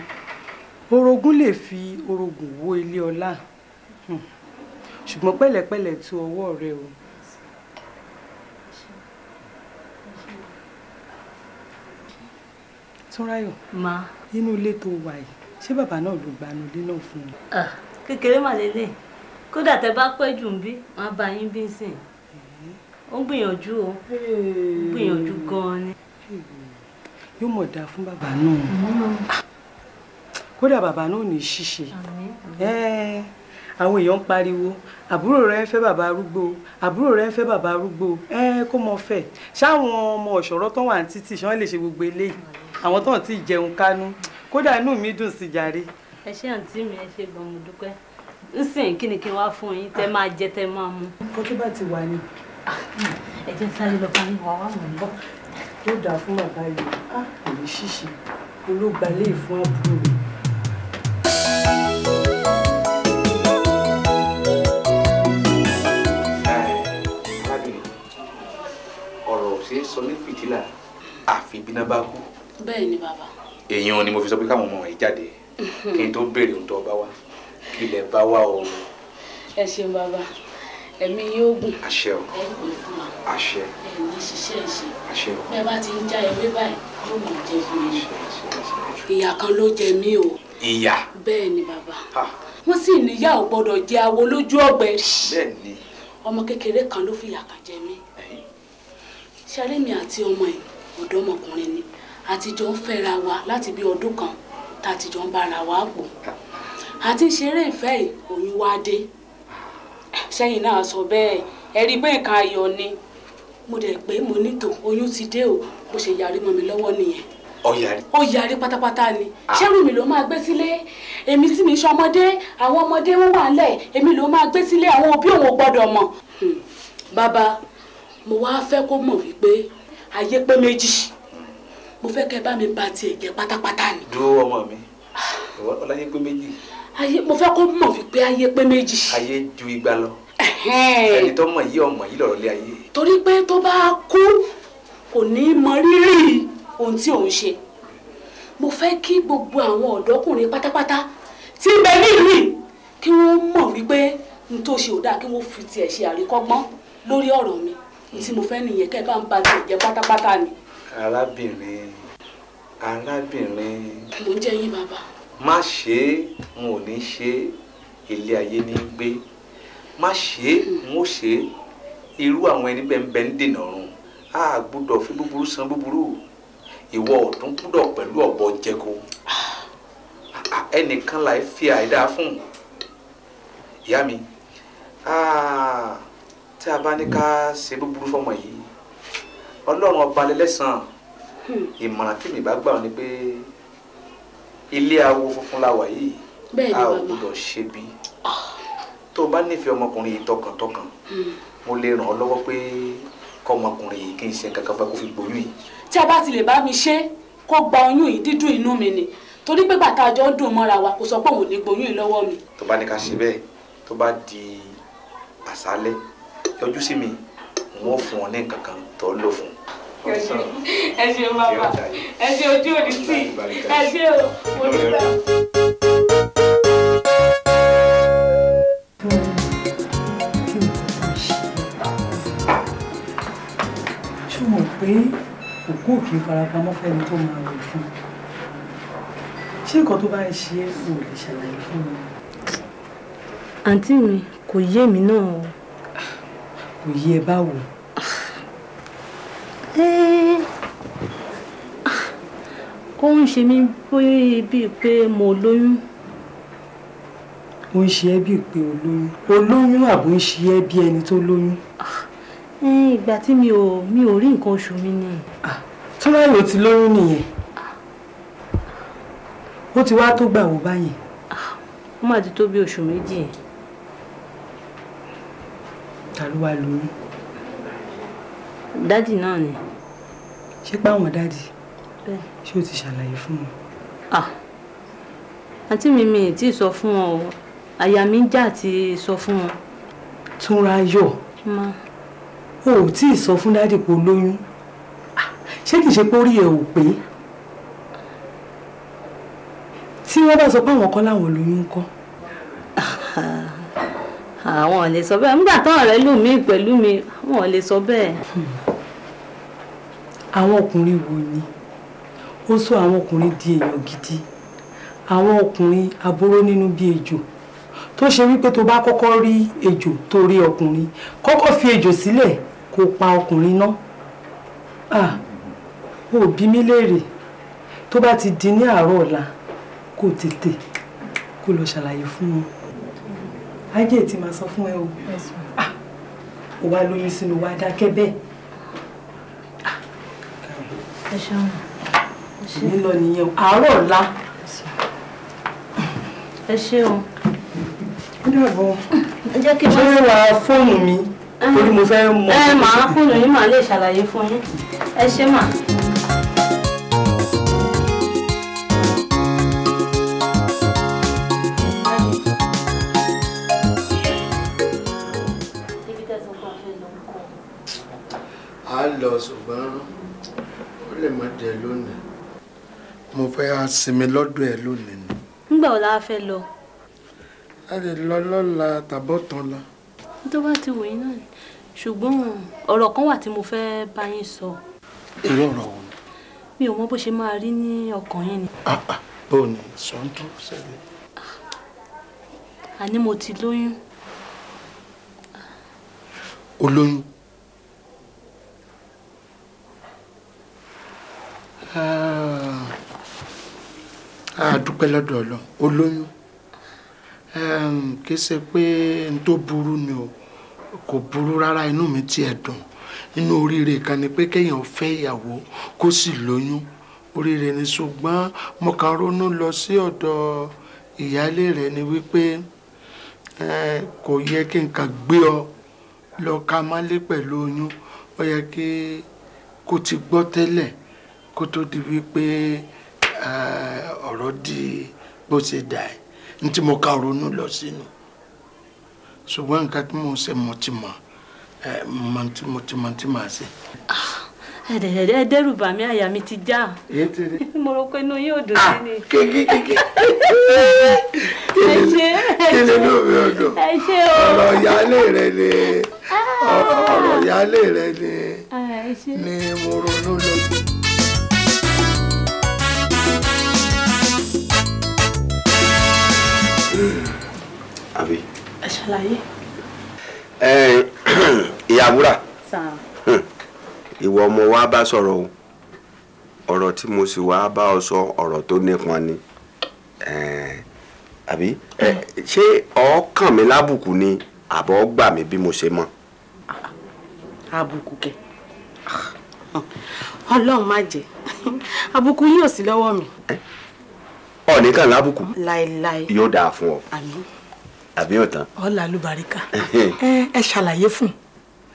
orogún lè fi orogún wó ilé ọlá ṣùgbọ́n pẹ̀lẹ́pẹ̀lẹ́ tú ọwọ́ rẹ o. Túnráyọ̀ ma inú ilé tó wà yìí ṣé bàbá náà ló gbanú ilé náà fún un. kékeré mà lélẹ̀ kódà tẹ bá pẹ́ jù ń bí wọn á bá yín bí sìn ó ń gbìyànjú o ó gbìyànjú gan-an ni. yóò mọ̀ dáa fún bàbá náà kódà bàbá náà ní ṣíṣe àwọn èèyàn ń pariwo àbúrò rẹ ń fẹ́ bàbá arúgbó àbúrò rẹ ń fẹ́ bàbá arúgbó kó mọ fẹ́ ṣáwọn ọmọ ọ̀ṣọ́rọ́ tán wà ní títì ṣé wọ́n lè ṣe gbogbo eléyìí àwọn tán ti jẹun kánú kódà inú mi dùn sí jàre. ẹ ṣé àǹtí mi ẹ ṣé gan mo dúpẹ́ nsìn kí ni kí n wá fún yín tẹ máa jẹ tẹ máa mu. kó tó bá ti wà ní. ẹ jẹ́ sáré lọ bá mi wà wá mọ̀ ń bọ̀. yóò dáa fún bàbá yìí kò ní ṣíṣe olóògbálẹ̀ fún àbúrò rẹ̀. ṣe sọ ní fìtílà àfi bíná bá kú. bẹ́ẹ̀ ni bàbá. èèyàn ni mo fi sọ pé káwọn ọmọ ẹ̀ jáde kí n tó béèrè ohun tó bá wá kí ilẹ̀ bá wá o. ẹ ṣeun bàbá ẹ̀mí yóò gùn. àṣẹ o. ẹ pè fún wa. àṣẹ. ẹ ní ṣiṣẹ́ ìṣe. àṣẹ o. bẹ́ẹ̀ bá ti ń já ewé báyìí yóò mọ̀ jẹ fún mi. ìyà kan ló jẹ mí o. ìyà. bẹ́ẹ̀ ni bàbá. wọ́n sì níyà ò gbọ́dọ̀ jẹ awo lójú ọ̀gbẹ́. bẹ́ẹ̀ ni. ọmọ kékeré kan ló fìyà kan jẹ mí. ṣàlẹ́mì àti ọmọ ẹ̀ ọ̀dọ́mọkùnrin ni àtijọ́ ń fẹ́ra wa láti bí ọdún kan tá a ti jọ ń bára wa pọ̀ àti ṣeré ìfẹ́ yìí oyún wá dé sẹ́yìn náà sọ bẹ́ẹ̀ ẹ rí pé nǹkan ayọ̀ ni mo dẹ̀ pé mo nítò oyún ti dé o bó ṣe yarí mọ́ mi lọ́wọ́ nìyẹn. ó yarí pátápátá ni ṣẹ́rù mi ló máa gbé sílé èmi tí mi ṣọmọdé àwọn ọmọdé wọn wà ńlẹ̀ èmi ló máa gbé sílé àwọn òbí òun ò gbọ́dọ̀ mọ̀. bàbá mo wá fẹ́ kó mọ̀ wípé ayé pé méjì mo fẹ́ kẹ́ bá mi ba tiẹ̀ jẹ́ pátápátá ni. dúró ọmọ mi ọláyé pé méjì. ayé mo fẹ́ kó mọ̀ wípé ayé pé méjì. ayé ju igba lọ. ẹni tó mọ̀ yí ọmọ yìí lọ̀rọ̀ lé ayé. torí pé tó bá kú kò ní mọ rírì ohun tí òun ṣe mo fẹ́ kí gbogbo àwọn ọ̀dọ́kùnrin pátápátá tí ń bẹ nílùú kí wọ́n mọ̀ wípé n tó ṣe ò dáa kí wọ́n fi tiẹ̀ ṣe àríkọ́gbọ́n lórí ọ̀rọ̀ mi tí mo fẹ́ nìyẹn kẹ́ bá ń ba tiẹ̀ jẹ́ pátápátá ni. arábìnrin. mo ń jẹ́ yín bàbá. má ṣe é n ò ní ṣe ilé ayé ní gbé má ṣe é n ó ṣe é irú àwọn ẹni bẹ́ẹ̀ ń bẹ ń dènà ọ̀run a gbọ́dọ̀ fi búburú san búburú ìwọ ọ̀tún gbọ́dọ̀ pẹ̀lú ọ̀bọ jẹko ẹnìkan láì fi àìdá fún ìyá mi tí a bá ní ká ṣe búburú fọmọ yìí ọlọ́run ọba lẹ́lẹ́sàn ìmọ̀ràn tí mi bá gbà ọ́ ni pé ilé awo funfun la wà yìí a ò gbọ́dọ̀ ṣe bí tó o bá nífẹ̀ẹ́ ọmọkùnrin yìí tọkàntọkàn mo lè ràn ọ́ lọ́wọ́ pé kọ́ ọmọkùnrin yìí kí n ṣe nǹkan kan fẹ́ kó fi gbóyún yìí. tí a bá ti lè bá mi ṣe kó gba oyún yìí dídùn inú mi ni torí pé bàtà àjọ ń dùn mọ́ra wa kò sọ pé òun ò ní gbóyún yìí lọ́wọ́ mi. tó bá ní ká ṣe bẹ́ẹ̀ tó bá di àṣálẹ́ yọjú sí mi n ó fún ọ ní nǹkan kan tó lò fún. ẹ ṣe bàbá ẹ ṣe ojú òní sí ẹ ṣe o mo dúpẹ́. ṣùgbọ́n pé òkú òkè farapamọ́ fẹ́ni tó máa rò fún ṣé nǹkan tó bá ń ṣe é ò lè ṣàlàyé fún mi. àǹtí mi kò yé mi náà. kò yé ẹ báwo. ó ń ṣe mí bíi pé mo lóyún. ó ń ṣe ẹ́ bíi pé o lóyún olóyún àbò ń ṣe ẹ́ bí ẹni tó lóyún. ìgbà tí mi ò rí nǹkan oṣù mi ni. túnráyò ti lóyún nìyẹn ó ti wá tó gbà wò báyìí. ó mà ti tó bí oṣù méjì. ta ló wá lóyún. dádì náà ni. ṣé páwọn dádì bẹ́ẹ̀ ṣé o ti ṣàlàyé fún wọn. àǹtí mi tí ì sọ fún wọn o àyà mi ń jà ti sọ fún wọn. Túnráyọ̀ o ò tí ì sọ fún dádì pé o lóyún ṣé kìí ṣe pé orí ẹ ò pé tí wọ́n bá sọ pé àwọn kan láwọn lóyún ń kọ́. àwọn ò lè sọ bẹ́ẹ̀ nígbà tó ọ̀rẹ́ lù mí pẹ̀lú mi àwọn ò lè sọ bẹ́ẹ̀. àwọn ọkùnrin wo ni ó sọ àwọn ọkùnrin di èèyàn gidi àwọn ọkùnrin aboró nínú bí ejò tó ṣe wípé tó bá kọ́kọ́ rí ejò tó rí ọkùnrin kọ́kọ́ fi ejò sílẹ̀ kó pa ọkùnrin náà. ó bí mi léèrè tó bá ti di ní àárọ̀ ọ̀la kó tètè kó lọ ṣàlàyé fún wọn. ajé tí màá sọ fún ẹ o ò wá lóyún sínú wa dákẹ́ bẹ́ẹ̀. ẹ ṣeun. mi lọ nìyẹn o àárọ̀ ọ̀la. ẹ ṣeun. ó dàbọ̀. jẹ́ kí ṣé wàá fóònù mi torí mo fẹ́ mọ. màá fóònù yín màá lè ṣàlàyé fún yín ẹ ṣé mà. a lọ ṣùgbọ́n ó lè má jẹ lónìí mo fẹ́ sinmi lọ́dọ̀ ẹ lónìí ni. nígbà wo la fẹ́ lọ. a lè lọ lọ́la tàbọ̀tán la. tó bá ti wù yín náà ṣùgbọ́n ọ̀rọ̀ kan wà tí mo fẹ́ bá yín sọ. irú ọ̀rọ̀ wo ni. mi ò mọ bó ṣe máa rí ní ọkàn yín ni. bóun ni sọ́ńtò ṣẹlẹ̀. àní mo ti lóyún. olóyún. a dúpẹ́ lọ́dọ̀ Ọlọ́run olóyún kì í ṣe pé n tó burú ni o kò burú rárá inú mi tiẹ̀ dùn inú oríire kan ni pé kéèyàn fẹ́ ìyàwó kó sì lóyún oríire ni ṣùgbọ́n mo kàn ronú lọ sí ọ̀dọ̀ ìyáálé rẹ̀ ni wípé kò yẹ kí n kàn gbé ọ lọ ká málé pẹ̀lú oyún ó yẹ kí kó ti gbọ́ tẹ́lẹ̀ kó tó di wípé ọ̀rọ̀ di bó ṣe dà ẹ́ ní tí mo ká ronú lọ sínú ṣùgbọ́n nǹkan tí mo ṣe mo ti mọ̀ tí màá ṣe. ẹ dẹ́rù bà mí àyà mi ti já mo rò pé inú yóò dùn sí ni. kékeré ẹ ṣé kí ni inú mi ò dùn ẹ ṣé o. ọ̀rọ̀ ìyáálé rẹ ni ọ̀rọ̀ ìyáálé rẹ ni mo ronú lọ sí. àbí. ẹ ṣàlàyé. ìyá wúrà ìwọ ọmọ wa bá sọ̀rọ̀ o ọ̀rọ̀ tí mo sì wá bá ọ sọ ọ̀rọ̀ tó nípọn ni àbí ṣé ọkàn mi lábùkù ni àbọ̀ gbà mí bí mo ṣe mọ̀. àbùkù kẹ Ọlọ́run má jẹ́ àbùkù yóò sí lọ́wọ́ mi. ọ̀nì kan lábùkù. láéláé. yóò dáa fún ọ. àmín. àbí ọ̀tán. ọ̀là lùbáríkà ẹ ṣàlàyé fún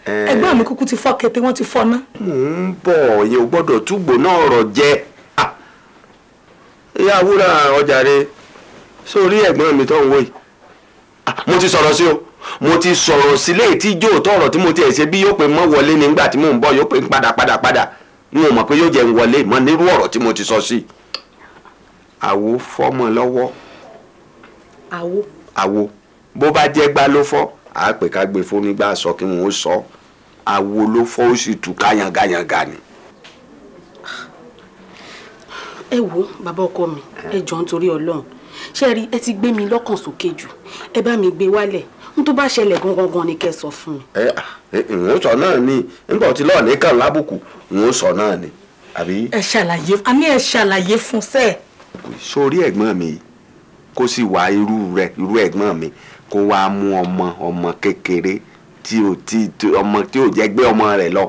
ẹgbẹ́ mi kúkú ti fọ́ kété wọ́n ti fọ́ ná. ń bọ̀ yẹn ò gbọ́dọ̀ túgbò náà ọ̀rọ̀ jẹ́ ìyá wúrà ọjà rẹ sórí ẹ̀gbọ́n mi tó ń wò yìí mo ti sọ̀rọ̀ sí o mo ti sọ̀rọ̀ sílé tí jó tọ̀rọ̀ tí mo ti ẹ̀ ṣe bí yóò pé mọ́ wọlé nígbà tí mò ń bọ̀ yóò pé padà n ò mọ̀ pé yóò jẹ́ ń wọlé mọ́ nírú ọ̀rọ̀ tí mo ti sọ sí. àwo fọ́mọ lọ́wọ́. àwo bó bá jẹ́ gbá ló fọ́ àá pè ká gbé fún nígbà sọ kí wọ́n sọ àwo ló fọ́ ó sì tú káyangayanga ni. ẹ wo bàbá ọkọ mi ẹ jọ̀ọ́ nítorí Ọlọ́run ṣe rí ẹ ti gbé mi lọ́kàn sókè jù ẹ bá mi gbé wálẹ̀ n tó bá ṣẹlẹ̀ gangan ni kẹ́ sọ fún mi. ìwọ̀n sọ náà ni nígbà tí lọ́ọ̀ ní kàn lábùkù ìwọ̀n sọ náà ni àbí. ẹ ṣàlàyé fún sẹ́ẹ̀. sórí ẹ̀gbọ́n mi kó sì wá irú ẹ̀gbọ́n mi kó wá mú ọmọ kékeré ọmọ tí ò jẹ́ gbé ọmọ rẹ̀ lọ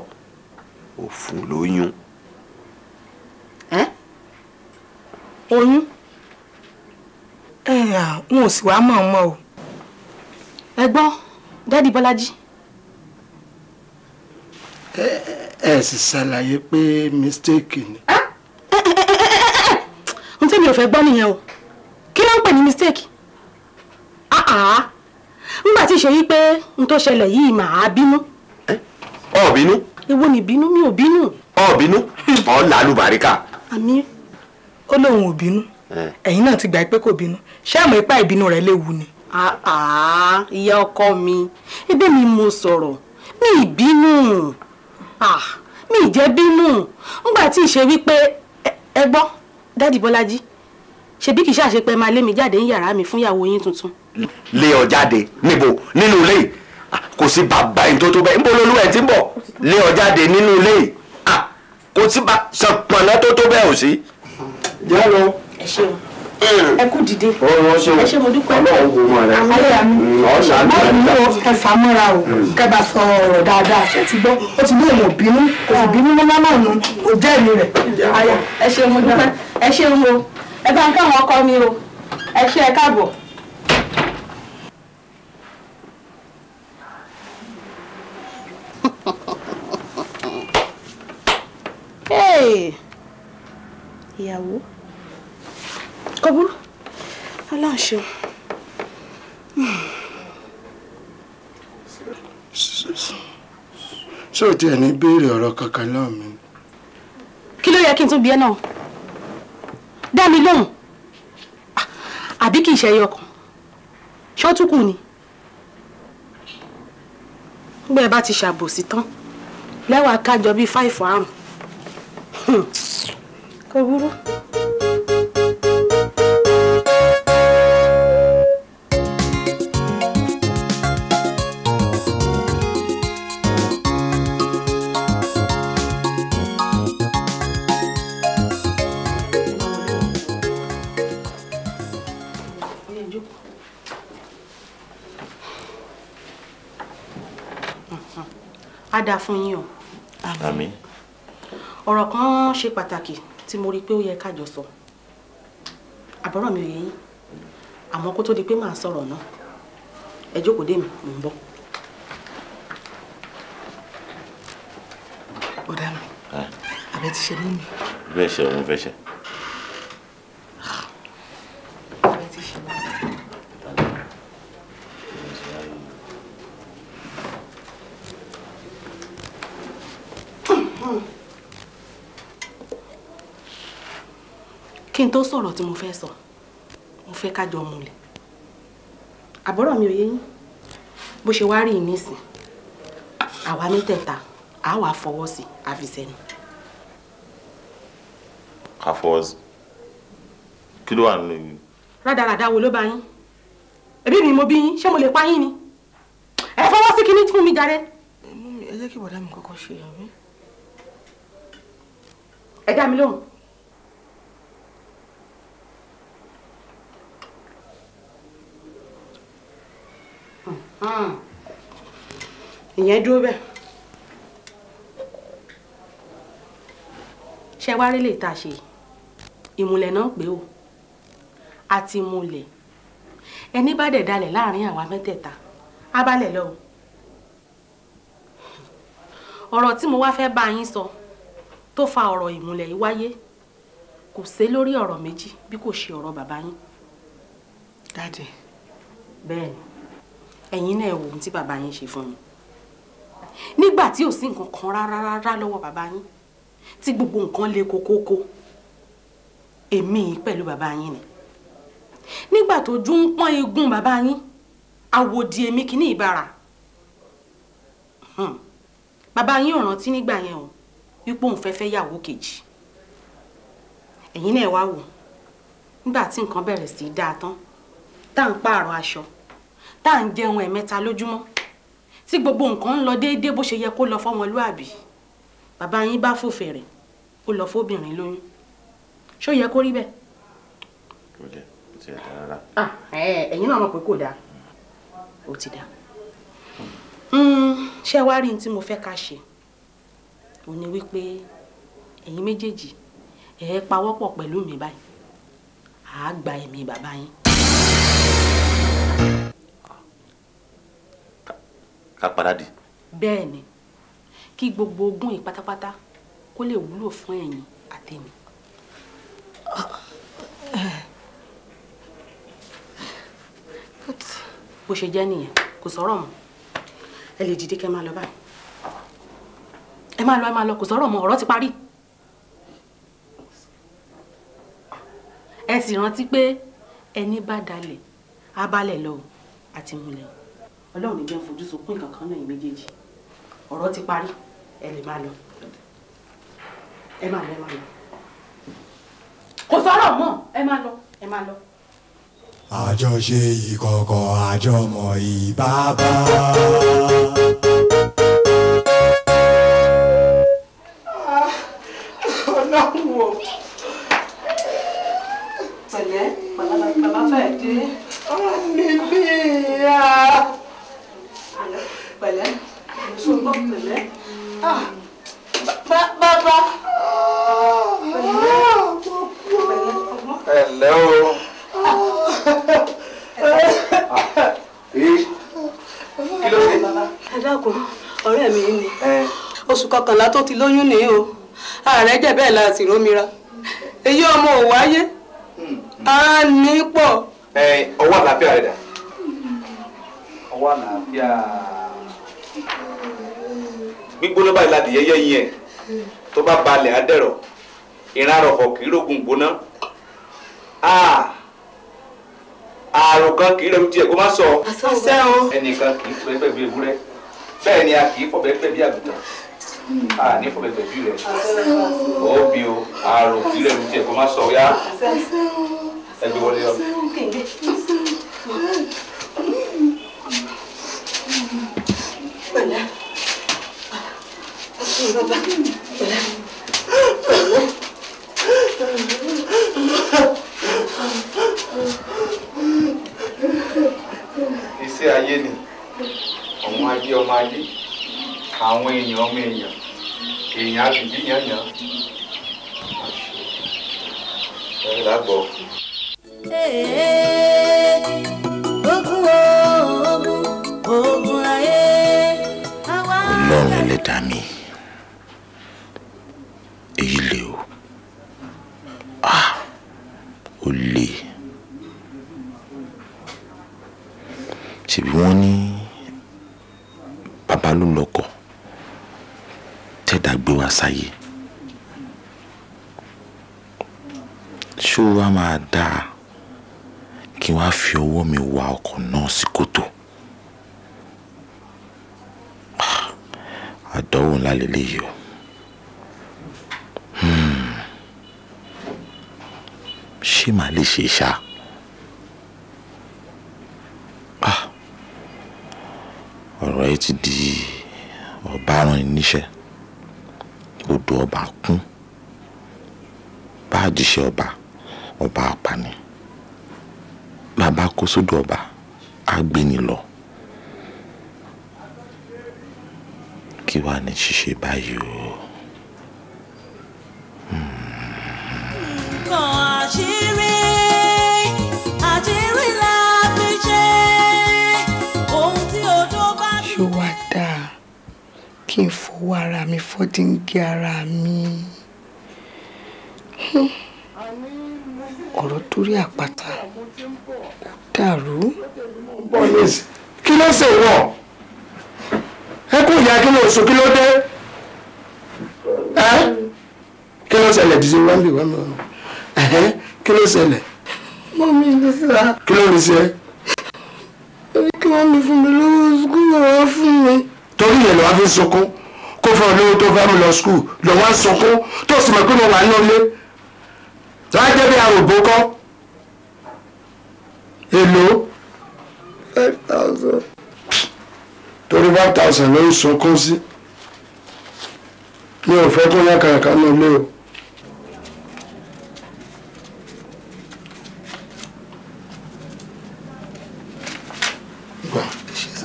ó fún lóyún. oyún. wọn ò sì wá mọ̀ ọmọ o. ẹ gbọ́ dádì Bọ́lájí. ẹ sì ṣàlàyé pé mistake ni. n tẹ́mi ò fẹ́ gbọ́ nìyẹn o kí ló ń pè ní mistake. nígbà tí ṣe yí pé n tó ṣẹlẹ̀ yìí màá bínú. ọ bínú. èwo ni bínú mi ò bínú. ọ bínú ọ làlùbáríkà. àmín. ó lóun ò bínú ẹ̀yin náà ti gbà pé kò bínú ṣé àmọ́ ipá ìbínú rẹ̀ léwu ni. ìyá ọkọ mi ẹ̀bẹ̀ mi mo sọ̀rọ̀ mi ì bínú mi ì jẹ́ bínú nígbà tí ìṣe wípé ẹ gbọ́ dádì Bọ́lájí ṣebí kìí ṣàṣepẹ máa lé mi jáde ní yàrá mi fún ìyàwó yín tuntun. lé ọ jáde níbo nínú ilé yìí kò sí bàbá yín tó tó bẹ́ẹ̀ níbo lolúwẹ̀ tí ń bọ̀ lé ọ jáde nínú ilé yìí kò sí ṣàpọ̀nà tó tó bẹ́ẹ̀ ò sí. jẹ́ lọ. ẹ ṣeun. ẹ kú dìde. ẹ ṣé mo dúpẹ́. Ọlọ́run wo mọ̀ rẹ. àyà mi ẹ fàmọ́ra o kẹba sọ ọ̀rọ̀ dáadáa ṣe ti gbọ́ ó ti ní èèmọ̀ bínú kò sì bínú mọ́ náà nù kò jẹ́rìí rẹ̀. àyà ẹ ṣé mo dúpẹ́ ẹ ṣé mo ẹ bá ń káwọn ọkọ mi o ẹ ṣé ẹ káàbọ̀. ìyàwó kò burú aláǹṣe. ṣé o tiẹ̀ ní béèrè ọ̀rọ̀ kankan lọ́wọ́ mi? kí ló yẹ kí n tún bi ẹ́ náà dá mi lóhùn àbí kì í ṣe ẹyọ kan ṣó tún kù ni gbé ẹ bá ti ṣàbòsí tán lẹ́wàá kájọ bíi 5 àrùn kò burú. á dáa fún yín o. Àmín. ọ̀rọ̀ kan ṣe pàtàkì tí mo rí i pé ó yẹ kájọ sọ àbọ̀rọ̀ mi ò yé yín àmọ́ kó tó di pé màá sọ̀rọ̀ náà ẹ jókòó dé mi mò ń bọ̀. ọ̀dà mi àbẹ ti ṣe mú mi. bẹ́ẹ̀ ṣe òun fẹ́ ṣe. àbẹ ti ṣe mú mi. kí n tó sọ̀rọ̀ tí mo fẹ́ sọ mo fẹ́ ká jọ múlẹ̀ àbọ̀rọ̀ mi ò yé yín bó ṣe wá rí i nísìn àwa mẹ́tẹ̀ẹ̀ta á wà fọwọ́ sí àfisẹ́nu. ká fọwọ́ sí kí ló wà nínú. rádaràda wo ló bá yín ẹbí mi mo bí yín ṣé mo lè pa yín ni ẹ fọwọ́ sí kinní fún mi jàre. ẹ jẹ́ kí bọ̀dá mi kọ́kọ́ ṣe àbí. ẹ dá mi lóhùn. ìyẹn dúró bẹ́ẹ̀ ṣe wá rí lè ta ṣe ìmùlẹ̀ náà pé o àti ìmùlẹ̀ ẹni bá dẹ̀ dalẹ̀ láàrin àwa mẹ́tẹ̀ẹ̀ta á balẹ̀ lọ ọ̀rọ̀ tí mo wá fẹ́ bá yín sọ tó fa ọ̀rọ̀ ìmùlẹ̀ yìí wáyé kò sí lórí ọ̀rọ̀ méjì bí kò ṣe ọ̀rọ̀ bàbá yín. dáàdì. bẹ́ẹ̀ ni ẹ̀yin náà wò ohun tí bàbá yín ṣe fún mi nígbà tí ò sí nǹkan kan rárá lọ́wọ́ bàbá yín tí gbogbo nǹkan le kókókó èmi pẹ̀lú bàbá yín ni nígbà tó jú ń pọ́n eégún bàbá yín àwòdì èmi kìíní ìbára bàbá yín ò rántí nígbà yẹn o wípé òun fẹ́ fẹ́ yàwó kejì ẹ̀yin náà wá wò nígbà tí nǹkan bẹ̀rẹ̀ sí í dáa tán tá à ń pààrọ̀ aṣọ tá à ń jẹun ẹ̀mẹ́ta lójúmọ́ tí gbogbo nǹkan ń lọ déédéé bó ṣe yẹ kó lọ fọ́mọlúàbí bàbá yín bá fòfè rẹ̀ ó lọ fóbìnrin lóyún ṣó yẹ kó rí bẹ́ẹ̀. kò jẹ́ kò tiẹ̀ dá rárá. ẹ̀yin náà mọ̀ pé kò dáa ó ti dáa. ṣé wàá rí ní tí mo fẹ́ ká ṣe ò ní wípé ẹ̀yin méjèèjì ẹ̀ pawọ́pọ̀ pẹ̀lú mi báyìí àá gba ẹ̀mí bàbá yín. ká padà dì. bẹ́ẹ̀ ni kí gbogbo ogún yìí pátápátá kó lè wúlò fún ẹ̀yin àtẹ̀mí. bó ṣe jẹ́ nìyẹn kò sọ̀rọ̀ mọ́ ẹ lè dìde kẹ́ máa lọ báyìí ẹ máa lọ kò sọ̀rọ̀ mọ́ ọ̀rọ̀ ti parí. ẹ sì rántí pé ẹni bá dalẹ̀ á balẹ̀ lọ àti múlẹ̀ ọlọ́run ní jẹ́ fojú sunkún kankan náà méjèèjì ọ̀rọ̀ ti parí ẹ lè máa lọ ẹ máa lọ kò sọ̀rọ̀ mọ́ ẹ máa lọ. àjọṣe ìkọ̀kọ̀ àjọmọ̀ ìbábá. ọlọ́run o pẹ̀lẹ́ dákun ọ̀rẹ́ mi ni oṣù kọkànlá tó ti lóyún ní o ààrẹ jẹ́ bẹ́ẹ̀ láti rómìíra èyí ọmọ ò wáyé a ní pọ̀. ọwọ́ àlàáfíà rẹ̀ dà ọwọ́ àlàáfíà gbígbóná báyìí láti yẹ́yẹ́ yín ẹ̀ tó bá balẹ̀ á dẹ̀rọ̀ ìran àròfọ̀ kì í rògùn gbóná àrùn kan kì í rẹ̀rù tiẹ̀ kó má sọ ẹnìkan kì í fọbẹ́gbẹ́ bí ewúrẹ́ bẹ́ẹ̀ ni a kì í fọbẹ́gbẹ́ bí àgùntàn ní fọbẹ́gbẹ́ bí rẹ̀ ó bí o àrùn kì í rẹ̀rù tiẹ̀ kó má sọ yá ẹgbẹ́ wọlé lọ. Iṣẹ́ ayé ni ọmọ ajé ọmọ ajé àwọn èèyàn ọmọ èèyàn àbìbí yànyàn ẹ lágbọ. Ogun ayé Ọlọ́run ẹlẹ́dàá mi èyí lè o ó lè ṣebí wọ́n ní bàbá ló lọ́kọ tẹ́dá gbé wá sáyé ṣó wá máa dáa kí wọ́n á fi ọwọ́ mi wa ọkọ̀ náà sí kòtò àdánwò ńlá lélẹ́yìí o. Ṣé màá lè ṣe ṣá? Ọ̀rọ̀ ẹ ti di ọba rán níṣẹ́ odò ọba kún bá àjíṣẹ́ ọba apani bàbá kó sódò ọba á gbé ni lọ kí wàá ní ṣíṣe báyìí o. àṣírí la fi ṣe ohun tí odò bá ti. ṣó wá dáa kí n fọwọ́ ara mi fọ́díngí ara mi ọ̀rọ̀ torí àpáta ó dàrú. kí ló ṣe wọ̀ ẹ kú ìyá kí ló sọ kí ló dé kí ló ṣẹlẹ̀ dídí wọ́n bí wọ́n kí ló ṣẹlẹ̀. mọ́mí ní sá. kí ló rí sí ẹ. torí kí wọ́n mi fún mi lówó skul wọ́n fún mi. torí yẹn ló wá fi sunkún kó fún ọ lówó tó fẹ́ mi lọ skul lọ wá sunkún tó sì mọ̀ pé mo wà ní ilé tó á jẹ́ bí arògbó kọ́. èlò 5,000. torí 5,000 ló ń sunkún sí mi ò fẹ́ kó yá kàkà ní ilé o.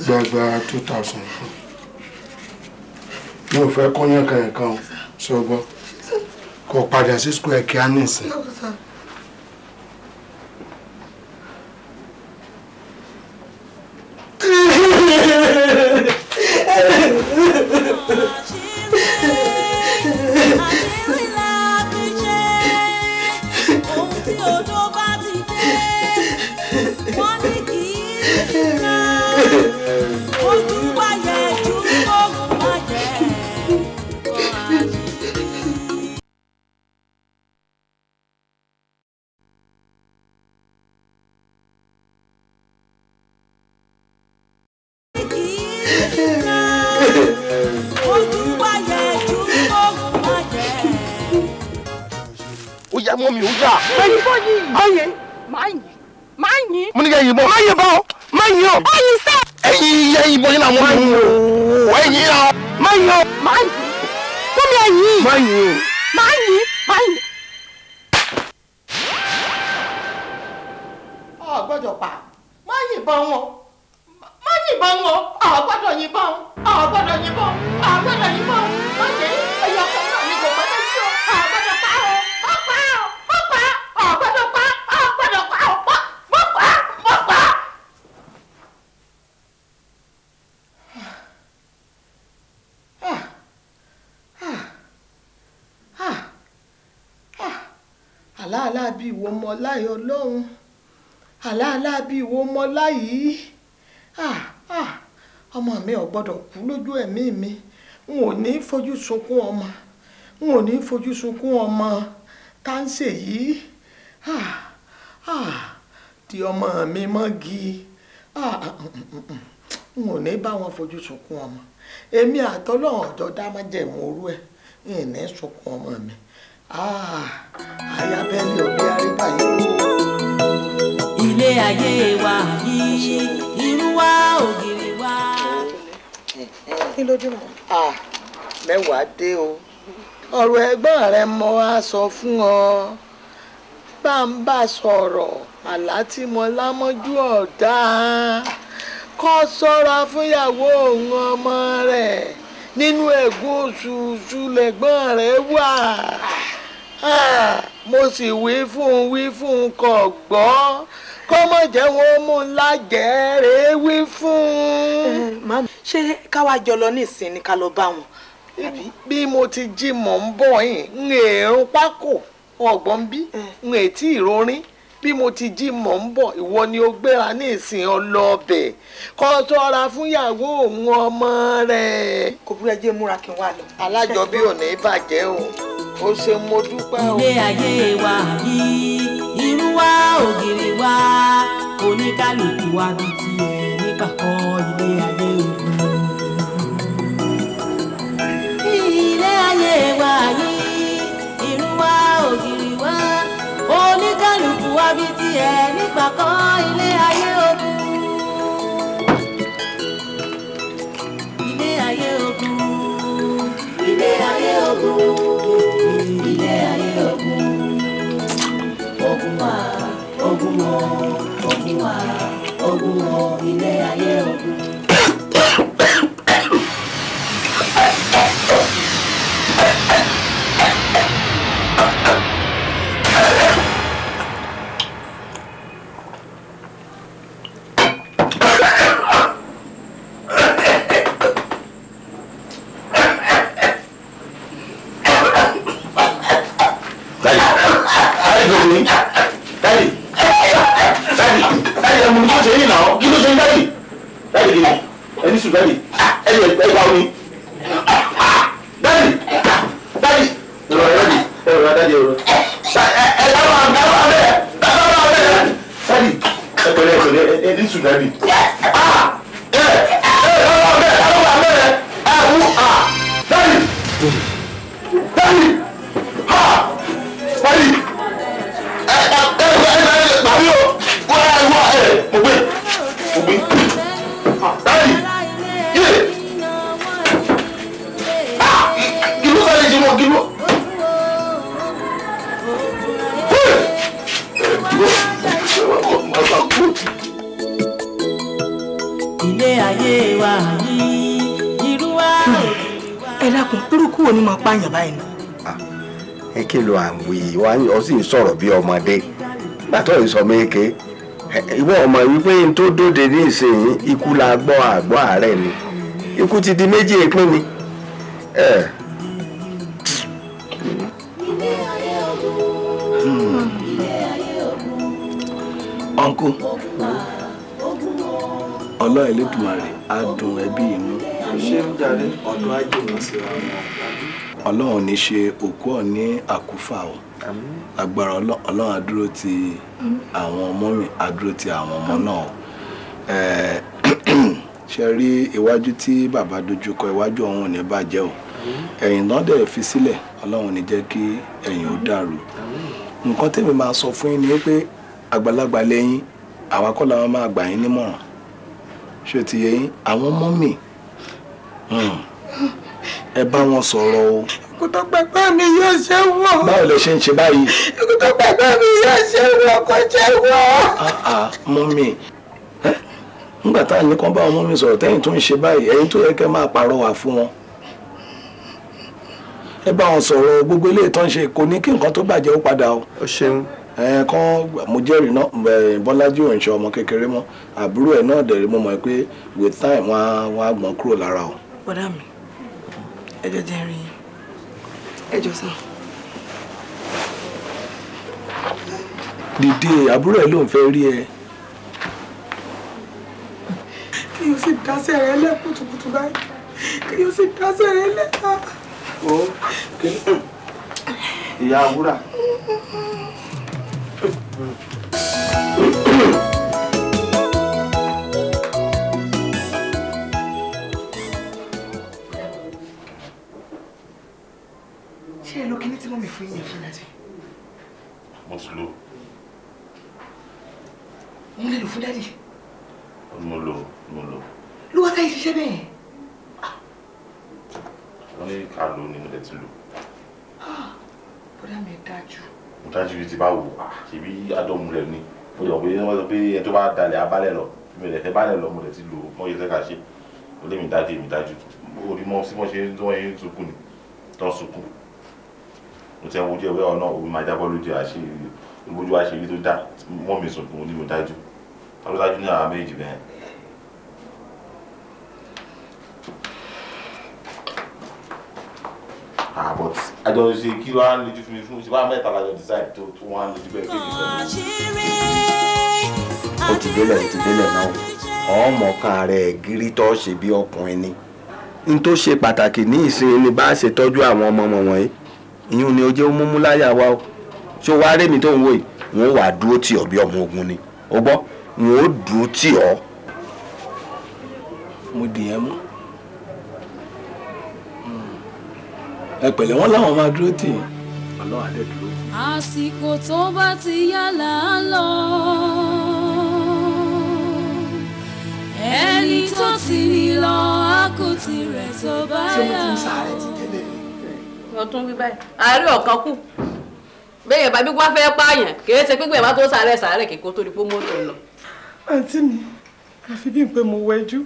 gbàgbà 2,000 fún mi ò fẹ́ kó yán kàkà o ṣọgbọ́n kò padà sí skul ẹ̀kí á nìsín. mọ́ mi ò yá. ẹyin bọ́ yìí. báyìí máa yìn. mo ní kẹ́ yìnbọn. má yìnbọn má yìn o. báyìí sẹ́. ẹyin bọ́ yín náà mo ń wò ẹyin náà. má yìn o. máa yìn. fún mi ẹyin. má yìn o. máa yìn máa yìn. ọ gbọ́dọ̀ pa má yìnbọn wọn má yìnbọn wọn ọ gbọ́dọ̀ yìnbọn ọ gbọ́dọ̀ yìnbọn ọ gbọ́dọ̀ yìnbọn má yẹ ẹyọ kan náà ni kò gbọ́dọ̀ sí o ọ gbọ́dọ̀ pa o má pa o má pa ọ gbọ́dọ̀ pa ọ gbọ́dọ̀ pa ọ má pa má pa. àlàálá bí ìwọ ọmọ láì ọlọ́run àlàálá bí ìwọ ọmọ láì ọmọ mi ò gbọ́dọ̀ kú lójú ẹ̀mí mi n ò ní fojú sunkún ọmọ n ò ní fojú sunkún ọmọ tá ń ṣe yìí tí ọmọ mi mọ́gi n ò ní bá wọn fojú sunkún ọmọ èmi àtọ́lọ́run ọ̀jọ́ dá má jẹ̀mú orú ẹ̀ n ní sunkún ọmọ mi ayabẹ́lẹ̀ òbí arígbà yìí. ilé ayé wa yìí irú wa ògiri wa. kí ló dé mọ́. mẹ́wàá dé o ọ̀rọ̀ ẹ̀gbọ́n rẹ mo wá sọ fún ọ bá ń bá sọ̀rọ̀ àlá tí mo lámọ́jú ọ̀dá kó ṣọ́ra fúnyàwó òun ọmọ rẹ̀ nínú ẹ̀gún oṣooṣù lẹ́gbọ́n rẹ̀ wà mo sì wí fún kò gbọ́ kó mọ̀ jẹ́ wọn mú un lájẹ̀ẹ́rẹ́ wí fún. màmá ṣé káwá jọ lọ nísìnyí ni ká lọ bá wọn. bí mo ti jí mọ̀ ń bọ̀ yìí ń èrún pákó ọ̀gbọ́n bí ń ètí ìrorin bí mo ti jí mọ̀ ń bọ̀ ìwọ ni ó gbéra ní ìsìn ọlọ́ọ̀bẹ̀ kó ṣọ́ra fúnyàwó òun ọmọ rẹ̀. kò burú ẹjẹ múra kí n wá lọ. alájọbí ò ní bàjẹ́ o ó ṣe mo dúpẹ́ o. ilé ayé wa yìí irú wa ògiri wa oníkálukú wa bí tiẹ̀ níkàkọ́ ilé ayé ògùn. ilé ayé wa yìí irú wa ògiri wa oníkálukú wa bí tiẹ̀ níkàkọ́ ilé ayé ògùn. ilé ayé ògùn. ilé ayé ògùn. ilé ayé ògùn. Ògùn wa ògùn o ògùn wa ògùn o ilé ayé ògùn. ilé ayé wa yìí irú wa. ẹ dákun irúkú wo ni mo pààyàn báyìí ni. ẹ kí ló à ń wí wá ọ sì ń sọ̀rọ̀ bí ọmọdé gbàtọ́ ìsọmọ èké ìwọ ọmọ wípé n tó dóde ní ìsìn ikú la gbọ́ àgbọ́ àárẹ̀ ni ikú ti di méjì ìpín ni. ọ̀nkú ọlọ́run Elédùmarè á dùn ẹbí inú. ṣé ń jáde ọdún ajé wọn síra wọn. ọlọ́run ní ṣe òkú ọ̀ ní àkúfà o agbára ọlọ́run á dúró ti àwọn ọmọ mi á dúró ti àwọn ọmọ náà ṣe rí iwájú tí bàbá dojúkọ iwájú ọ̀hún ò ní bàjẹ́ o ẹ̀yìn náà dẹ̀ fi sílẹ̀ ọlọ́run ní jẹ́ kí ẹ̀yìn ó dàrú nǹkan tèmi máa sọ fún yín ni pé àgbàlagbà lẹ́yìn àwa kọ́ làwọn máa gbà yín nímọ̀ràn ṣé ti yẹ yín àwọn ọmọ mi ẹ bá wọn sọ̀rọ̀ o. ikú tó pẹpẹ mi yóò ṣe wọ. báwo lẹ ṣe ń ṣe báyìí. ikú tó pẹpẹ mi yóò ṣe wọ kò ṣe wọ. mọ́mì nígbà tá à ní kán bá ọmọ mi sọ̀rọ̀ tẹ́yìn tó ń ṣe báyìí ẹ̀yin tó yẹ kẹ́ máa pàrọwà fún wọn. ẹ bá wọn sọ̀rọ̀ gbogbo eléyìí tó ń ṣe kò ní kí nǹkan tó bàjẹ́ ó padà o. ó ṣeun. kán mo jẹ́rìí náà Bọ́lájí ò ń ṣe ọmọ kékeré mọ́ àbúrò ẹ̀ náà dẹ̀rẹ̀ mo mọ̀ pé with time wọ́n á gbọ́n kúrò lára o. bọ́dà mi ẹjọ́ jẹ́ rí ẹjọ́ sàn. dìde àbúrò ẹ ló ń fẹ́ rí ẹ. kí o sì dáṣẹ́ rẹ lẹ́ kùtùkùtù báyìí kí o sì dáṣẹ́ rẹ lẹ́. ìyá àbúrà. ṣé ẹ lo kíní tí mo mi fún yín fún dájú. mo ti lò. mo lè lò fún dájú. mo lò. ló wá sáyé ṣiṣẹ́ bẹ́ẹ̀. wọ́n ní ká lò ní mo lè ti lò. bọ́dà mi dájú. mo dájú bíi ti bá wò ṣèbí àdọ́mu rẹ̀ ni mo lọ pé wọ́n sọ pé ẹni tó bá dalẹ̀ abálẹ̀ lọ mi lè fẹ́ balẹ̀ lọ mo lè ti lò mọ́ iye tẹ́ka ṣe ó lé mi dájú orí mọ́ sí mọ́ ṣe ń tó ẹyin sunkún ni tó sunkún mo ti ẹ̀ wojú ẹ̀wẹ́ ọ̀nà òun máa jábọ́ lójú àṣírí ìbójú àṣírí tó dá mọ́ mi sunkún ní mo dájú tàbí dájú ní àwọn méjì bẹ́ẹ̀. But I don't see kí ló wá ń lójú fún mi fún ṣùgbọ́n mẹ́ta lájọ design tó wá ń lójú bẹ́ẹ̀ kéde ó ti délẹ̀ náà ọmọọ̀kan rẹ̀ gírí tó ṣe bí ọkùnrin ni n tó ṣe pàtàkì ní ìsìn ni bá ṣe tọ́jú àwọn ọmọ wọ̀nyí ìyún ni ó jẹ́ múmú láyà wa o ṣé o wá rémi tó ń wò yìí wọn ò wá dúró tì ọ́ bí ọmọ ogun ni o gbọ́ wọn ò dúró tì ọ́. mo dì ẹ́ mú ẹ pẹ̀lẹ́ wọn láwọn máa dúró tì yín ọlọ́run adé dúró. àsìkò tó bá ti yá là á lọ ẹni tó ti ní lọ á kò tirẹ̀ tó bá yá wọ́n tún wí báyìí àárẹ̀ ọ̀kan kù bẹ́ẹ̀ bá bí wọ́n fẹ́ pààyàn kìí ṣe pípẹ́ bá tó sàárẹ̀ kíkó tó di pé mọ́tò lọ. àǹtí mi àfi bí n pé mo wẹjú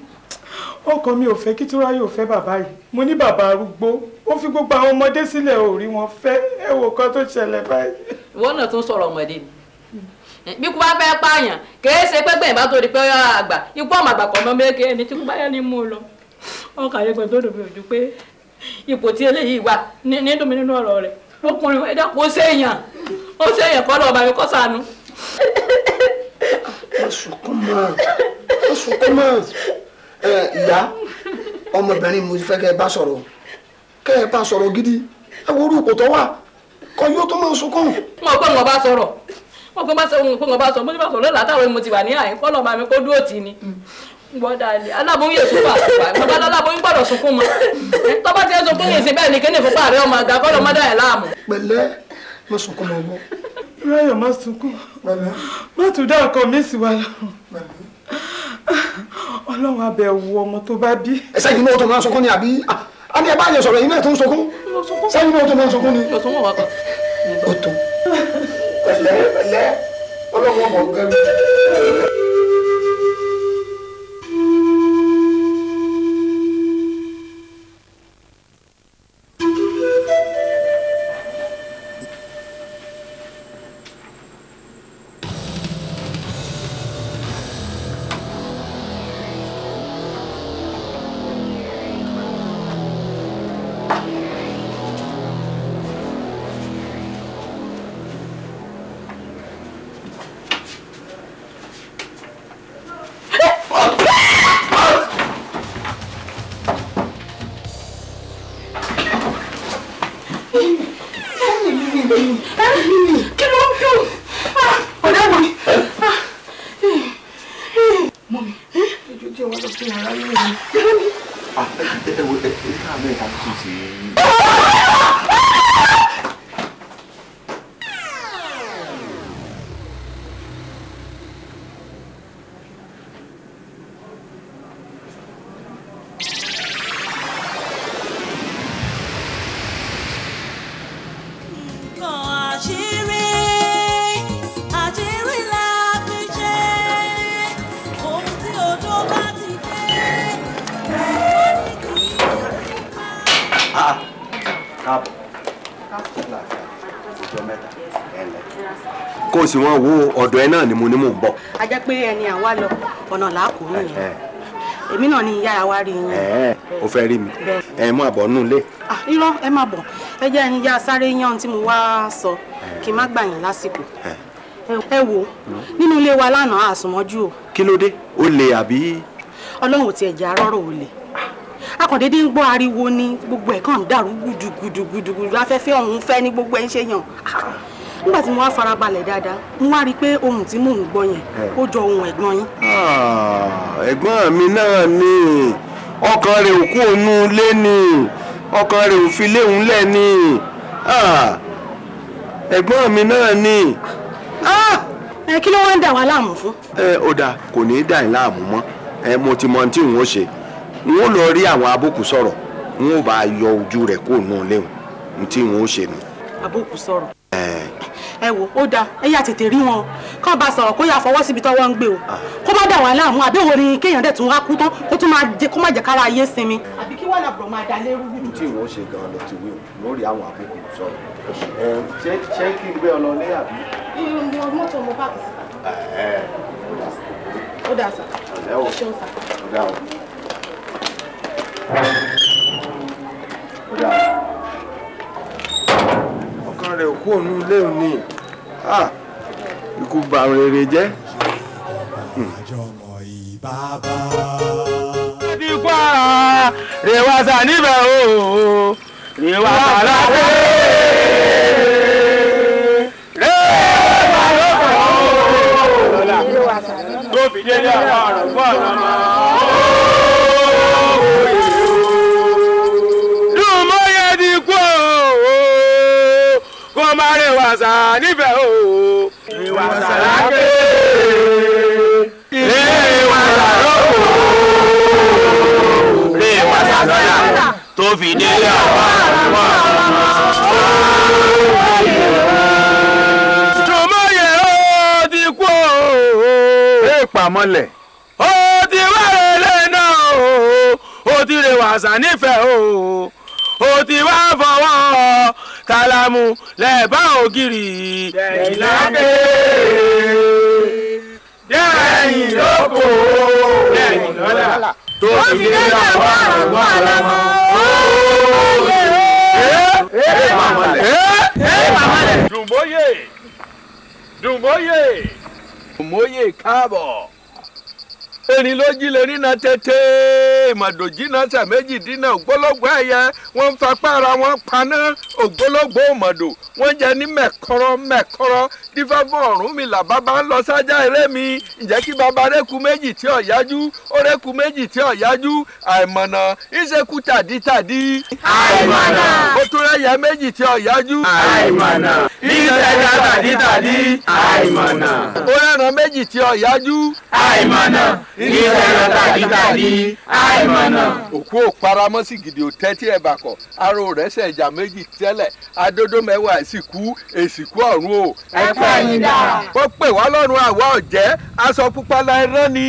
ọkọ mi ò fẹ́ kí Túnráyọ̀ ò fẹ́ bàbá yìí mo ní bàbá arúgbó ó fi gbogbo àwọn ọmọdé sílẹ̀ ò rí wọn fẹ́ ẹ wò kan tó ṣẹlẹ̀ báyìí. ìwọ náà tún sọ̀rọ̀ ọmọdé ni bí kú bá fẹ́ pààyàn kìí ṣe pé gbẹ̀yìn bá tó di pé àgbà ikú ọmọ àgbà kan mọ́ méke ẹni tí kú bá yẹ ní mú un lọ ọkà yẹn gbẹ̀dọ̀ dòbí ojú pé ipò tí eléyìí wà ní dùnmí nínú ọ̀rọ̀ rẹ̀ ọkùnrin ẹ̀dá kò séèyàn kọ́ lọ́ọ́ bá mi kọ́ sànú. sunkún mọ́ ìyá ọmọbìnrin mo fẹ́ kẹ́ ẹ bá sọ̀rọ̀ gidi ẹ wo orúkọ tó wà kọ yóò tó máa sunkún. mo pé mo bá sọ̀rọ̀ mo ní bá sọ̀rọ̀ látàwọn mo ti wà ní àyín kọ́ lọ́ọ́ bá mi kó dúró tì ní gbọ́dọ̀ aláboyún èso pàṣípà mo bá aláboyún gbọ́dọ̀ sunkún mọ́ tó bá ti ń sunkún yìí sí bẹ́ẹ̀ ni kíni ìfúnpá rẹ̀ ọmọ àga kọ́ lọ́ mọ́dá ẹ̀ láàmú. pẹ̀lẹ́ mo sunkún mọ́ gbọ́. Ráyọ̀ má sunkún má tún dá ọkọ mi sí wa lọ́rùn ọlọ́run abẹ wo ọmọ tó bá bí. ẹ sẹ́yìn náà tó máa sunkún ni àbí a ní ẹ bá yẹ sọ̀rọ̀ yìí náà tó ń sunkún sẹ́yìn náà tó máa sunkún ni. ó tó pẹ̀lẹ́ ọlọ́run ọmọ gẹ́gẹ́. kó o sì wọn wo ọ̀dọ̀ ẹ náà ni mo ní mò ń bọ̀. a jẹ́ pé ẹni àwa lọ ọ̀nà làákùnrin yẹn èmi náà ni ìyá wa rí yín. o fẹ́ rí mi ẹ mú àbọ̀ nù lé. irọ́ ẹ má bọ̀ ẹ jẹ́ ẹni yá sáré yan tí mo wá sọ kí n má gbà yín lásìkò ẹ wò nínú ilé wa lánàá àsùnmọ́jú o. kí ló dé ó lè àbí. ọlọ́run ti ẹ̀jẹ̀ arọ́rọ̀ ò lè akọ̀dédé ń gbọ́ ariwo ní gbogbo ẹ̀ kàn ń dàrú gudugudugudu afẹ́fẹ́ ọ̀hún fẹ́ ní gbogbo ẹ̀ ń ṣe yàn nígbà tí mo wá farabalẹ̀ dáadáa mo wá rí i pé ohun tí mò ń gbọ́ yẹn ó jọ ohun ẹ̀gbọ́n yín. ẹ̀gbọ́n mi náà ni ọkàn rẹ̀ ò kú òun lé ní ọkàn rẹ̀ ò fi léhùn lẹ̀ ní ẹ̀gbọ́n mi náà ni. kí ló wá ń dà wá láàmú fún. ó dáa kò ní í dà yín láàmú mọ́ mo ti mọ ohun tí n ó ṣe n ó lọ rí àwọn abókù sọ̀rọ̀ n ó bá yọ ojú rẹ̀ kó nù léhùn n tí n ó ṣe nù. abókù sọ̀rọ̀. ẹ wò ó dáa ẹ yà tètè rí wọn kán bá sọ̀rọ̀ kó yà fọwọ́ síbi tọ́wọ́ ń gbé o kó má dà wá láàmú àbẹ̀wò ni kéèyàn dẹ̀ tún wá kú tán kó má jẹ́ kára ayé sinmi. àbí kí wọ́n làbọ̀ máa dà lérú. n tí n ó ṣe gan-an lọ ti wí o lórí àwọn abókù sọ̀rọ̀ ṣé kí n gbé ọ lọ lé àbí. mọ́tò mo bá kì í síta. ó dáa sà. ẹ ṣeun sà. ó dáa o. ọkàn rẹ̀ kú òun ilé òní ikú bà rere jẹ́. àjọmọ̀ ìbábá. dípò rèwàsà níbẹ̀ o rèwàsà lábẹ́ rèwàsà lọ́kọ̀ tó fi délé àwọn ọ̀rọ̀ fún ọ̀nà máa. Rèwàsà nífẹ̀ẹ́ o rèwàsà lágbè rèwàsà lọ́kọ̀ rèwàsà lọ́yà tó fi délé àwọn àrùn tòmóye ó ti kú o èèpàmọ́lẹ̀ ó ti wá rẹ̀lẹ̀ náà ó ti rèwàsà nífẹ̀ẹ́ o ó ti wá fọwọ́ kálámù lẹ́ẹ̀bá ògiri. dẹ̀yìn lágbè dẹ̀yìn lóko dẹ̀yìn lọ́la tó fi dé àwọn àrùn àlámọ́. Dùnmóyè Dùnmóyè Dùnmóyè káàbọ̀. Erin ló jí lè rínà tètè màdòjì náà sàméjì dínà ògbólógbò ẹyẹ wọn ń fapá ara wọn paná ògbólógbò màdò wọn jẹ ní mẹkọrọ dífáfún Ọ̀rúnmìlà bàbá ń lọ sájà eré mi ǹjẹ́ kí bàbá rẹ́kù méjì tí ọ̀yájú ó rẹ́kù méjì tí ọ̀yájú àìmọ̀nà ìṣekú tàdítàdí àìmọ̀nà ó tún rẹ́yẹ méjì tí ọ̀yájú àìmọ̀nà ìṣẹ̀dá tàdítàdí àìmọ̀nà ó rẹ́ran méjì tí ọ̀yájú àìmọ̀nà ìṣẹ̀dá tàdítàdí àìmọ̀nà. òkú òparamọ́ sí gidi ò tẹ́tí ẹ̀ bàkọ̀ aró rẹ̀ ṣẹ̀jà méjì tẹ́lẹ̀ adódó mẹ́wàá èsìkú ọ̀run o. ẹ̀pẹ́ yín dá. ó pè wá lọ́rùn àwa ọ̀jẹ́ aṣọ pupa la ẹran ní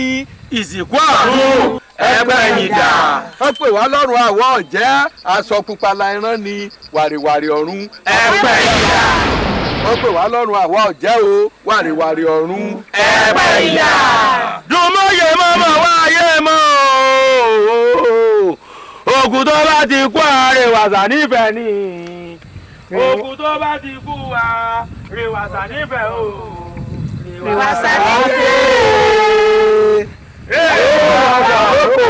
ìsìnkú ọ̀run. ẹ̀pẹ́ yín dá. ó pè wá lọ́rùn àwa ọ̀jẹ́ aṣọ pupa la ẹran ní wàrìwàrì ọ̀run. ẹ̀pẹ́ yín dá. ó pè wá lọ́rùn àwa ọ̀jẹ́ o wàrìwàrì ọ̀run. ẹ̀pẹ́ yín dá. Dùnmóyè mọ́mọ́ wáyé mọ́ ògùn tó bá ti kú àrèwàsà nífẹ̀ẹ́ ni ògùn tó bá ti kú àrèwàsà nífẹ̀ẹ́ o rèwàsà nífẹ̀ẹ́ rèwàsà lóko.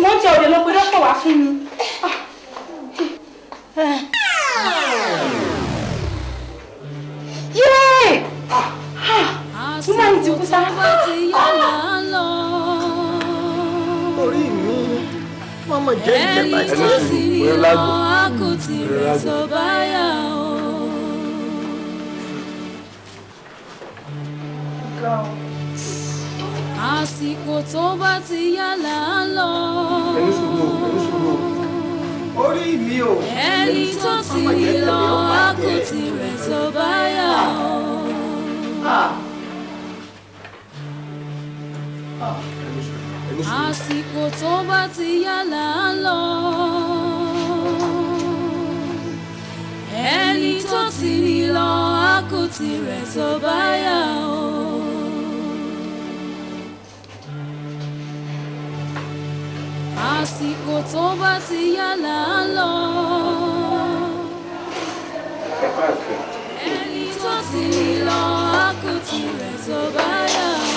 Wọ́n ti ọ̀dẹ̀ lọ pé dọ́kítọ̀ wá fún mi. Yéé! Mo máa ń ti kú sá. Orí mi, mọ́mọ́ jẹ́ ìjẹba tí ó sì rí wọn kò tí ì sọ báyà o. àsìkò tó bá ti yá là á lọ. orí mi o. ẹni tó ti lọ á kò tirẹ̀ tó bá yà ó. àsìkò tó bá ti yá là á lọ. ẹni tó ti lọ á kò tirẹ̀ tó bá yà ó. àsìkò tó bá ti yá là á lọ. ẹni tó ti lọ á kò tirẹ̀ tó bá yà ó.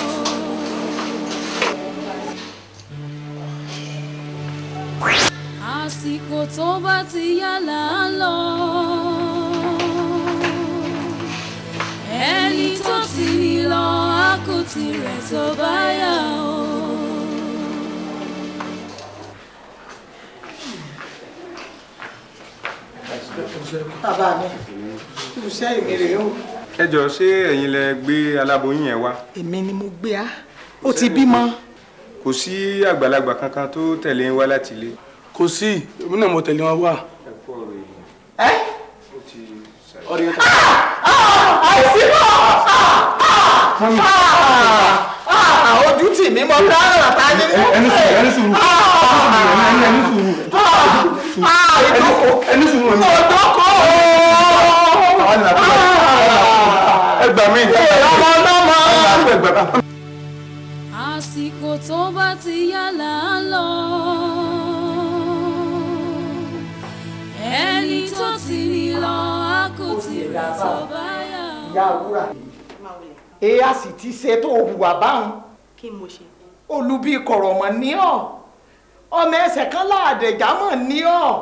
àsìkò tó bá ti yá là á lọ. ẹni tó ti lọ á kò tirẹ̀ tó bá yà ó. bàbá mi iṣẹ́ èmi rèé o. ẹ jọ ṣé ẹ̀yin lẹ gbé aláboyún yẹn wá. èmi ni mo gbé a ó ti bímọ. kò sí àgbàlagbà kankan tó tẹ̀lé ń wá láti ilé. kò sí èmi náà mo tẹ̀lé wọn wá. àìsí mọ́ ojú tì mí mo dáràn ta ni mo fẹ́. ẹni sùúrù ẹgbà mi àsìkò tó bá ti yá là á lọ. ẹni tó ti lọ á kò tirẹ̀ tó bá yà ó. ìyá àwúrà èyí a sì ti ṣe tó hùwà báwọn. kí mo ṣe. olùbí kọ̀rọ̀mọ̀ ní ọ́ ọmọ ẹsẹ̀ kan láàdẹ̀jámọ̀ ní ọ́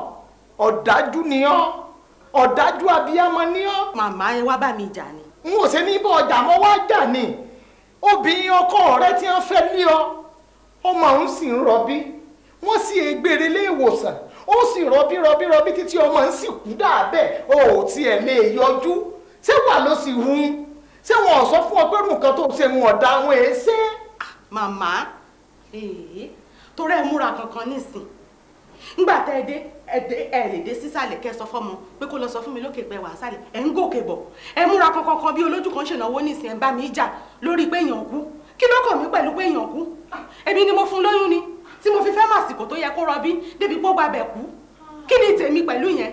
ọ̀dájú ní ọ́ ọ̀dájú abiyamọ ní ọ́. màmá ẹ wá bá mi jà ni. n ò ṣe ní bọ́ ọjà mọ́ wá jà ni obìnrin ọkọ rẹ tí wọ́n fẹ́ lé ọ ọmọ òun sì ń rọbí wọ́n sì gbére lé ìwòsàn ó sì rọbí títí ọmọ ń sì kú dàbẹ̀ o ò tiẹ̀ lè yọjú ṣé wà ló sì hun ṣé wọn ò sọ fún ọ pé nǹkan tó ṣe ń ọ̀dà àwọn èsè. màmá torí ẹ múra kankan nísìn ngbà tẹ ẹ lè dé sísàlẹ̀ kẹ́ sọ fọ́mọ pé kó lọ sọ fún mi lókè pé wàá sàlẹ̀ ẹ ń gòkè bọ̀ ẹ múra kankan bí olójú kan ṣènáwó nísìn ẹ bá mi jà lórí pé èèyàn kú kí ló kàn mí pẹ̀lú pé èèyàn kú èmi ni mo fún lóyún ni tí mo fi fẹ́ màsìkò tó yẹ kó rọbí débi pé ó gba bẹ̀ kú kí ni tèmi pẹ̀lú yẹn.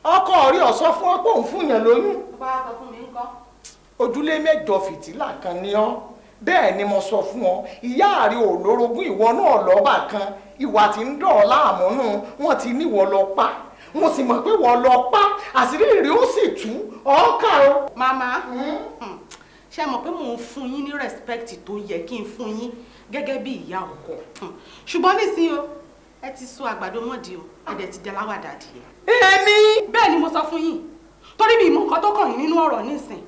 ọkọ rí ọ̀sọ́ fún ọ pé òun fún yẹn lóyún. bá a sọ fún mi ńkọ́. ojúlé mẹ́jọ fìtílà kan ni ọ́ bẹ́ẹ̀ ni mo sọ fún ọ ìyá rí olórogún ìwọ náà lọ́ba kan ìwà tí ń dọ̀ ọ́ láàmú nù wọ́n ti níwọ̀ lọ pa mo sì mọ̀ pé wọ́n lọ pa àṣírí rí ó sì tú ọ̀ọ́kà o. màmá ṣe mọ̀ pé mò ń fún yín ní respect tó yẹ kí n fún yín gẹ́gẹ́ bí ìyá ọkọ ṣùgbọ́n nísìnyí o ẹ ti sọ àgbàdo mọ́dì o ẹ dẹ̀ ti daláwàdà adìyẹ. èmi. bẹ́ẹ̀ ni mo sọ fún yín torí mi ìmọ̀ nǹkan tó kàn yín nínú ọ̀rọ̀ nísìn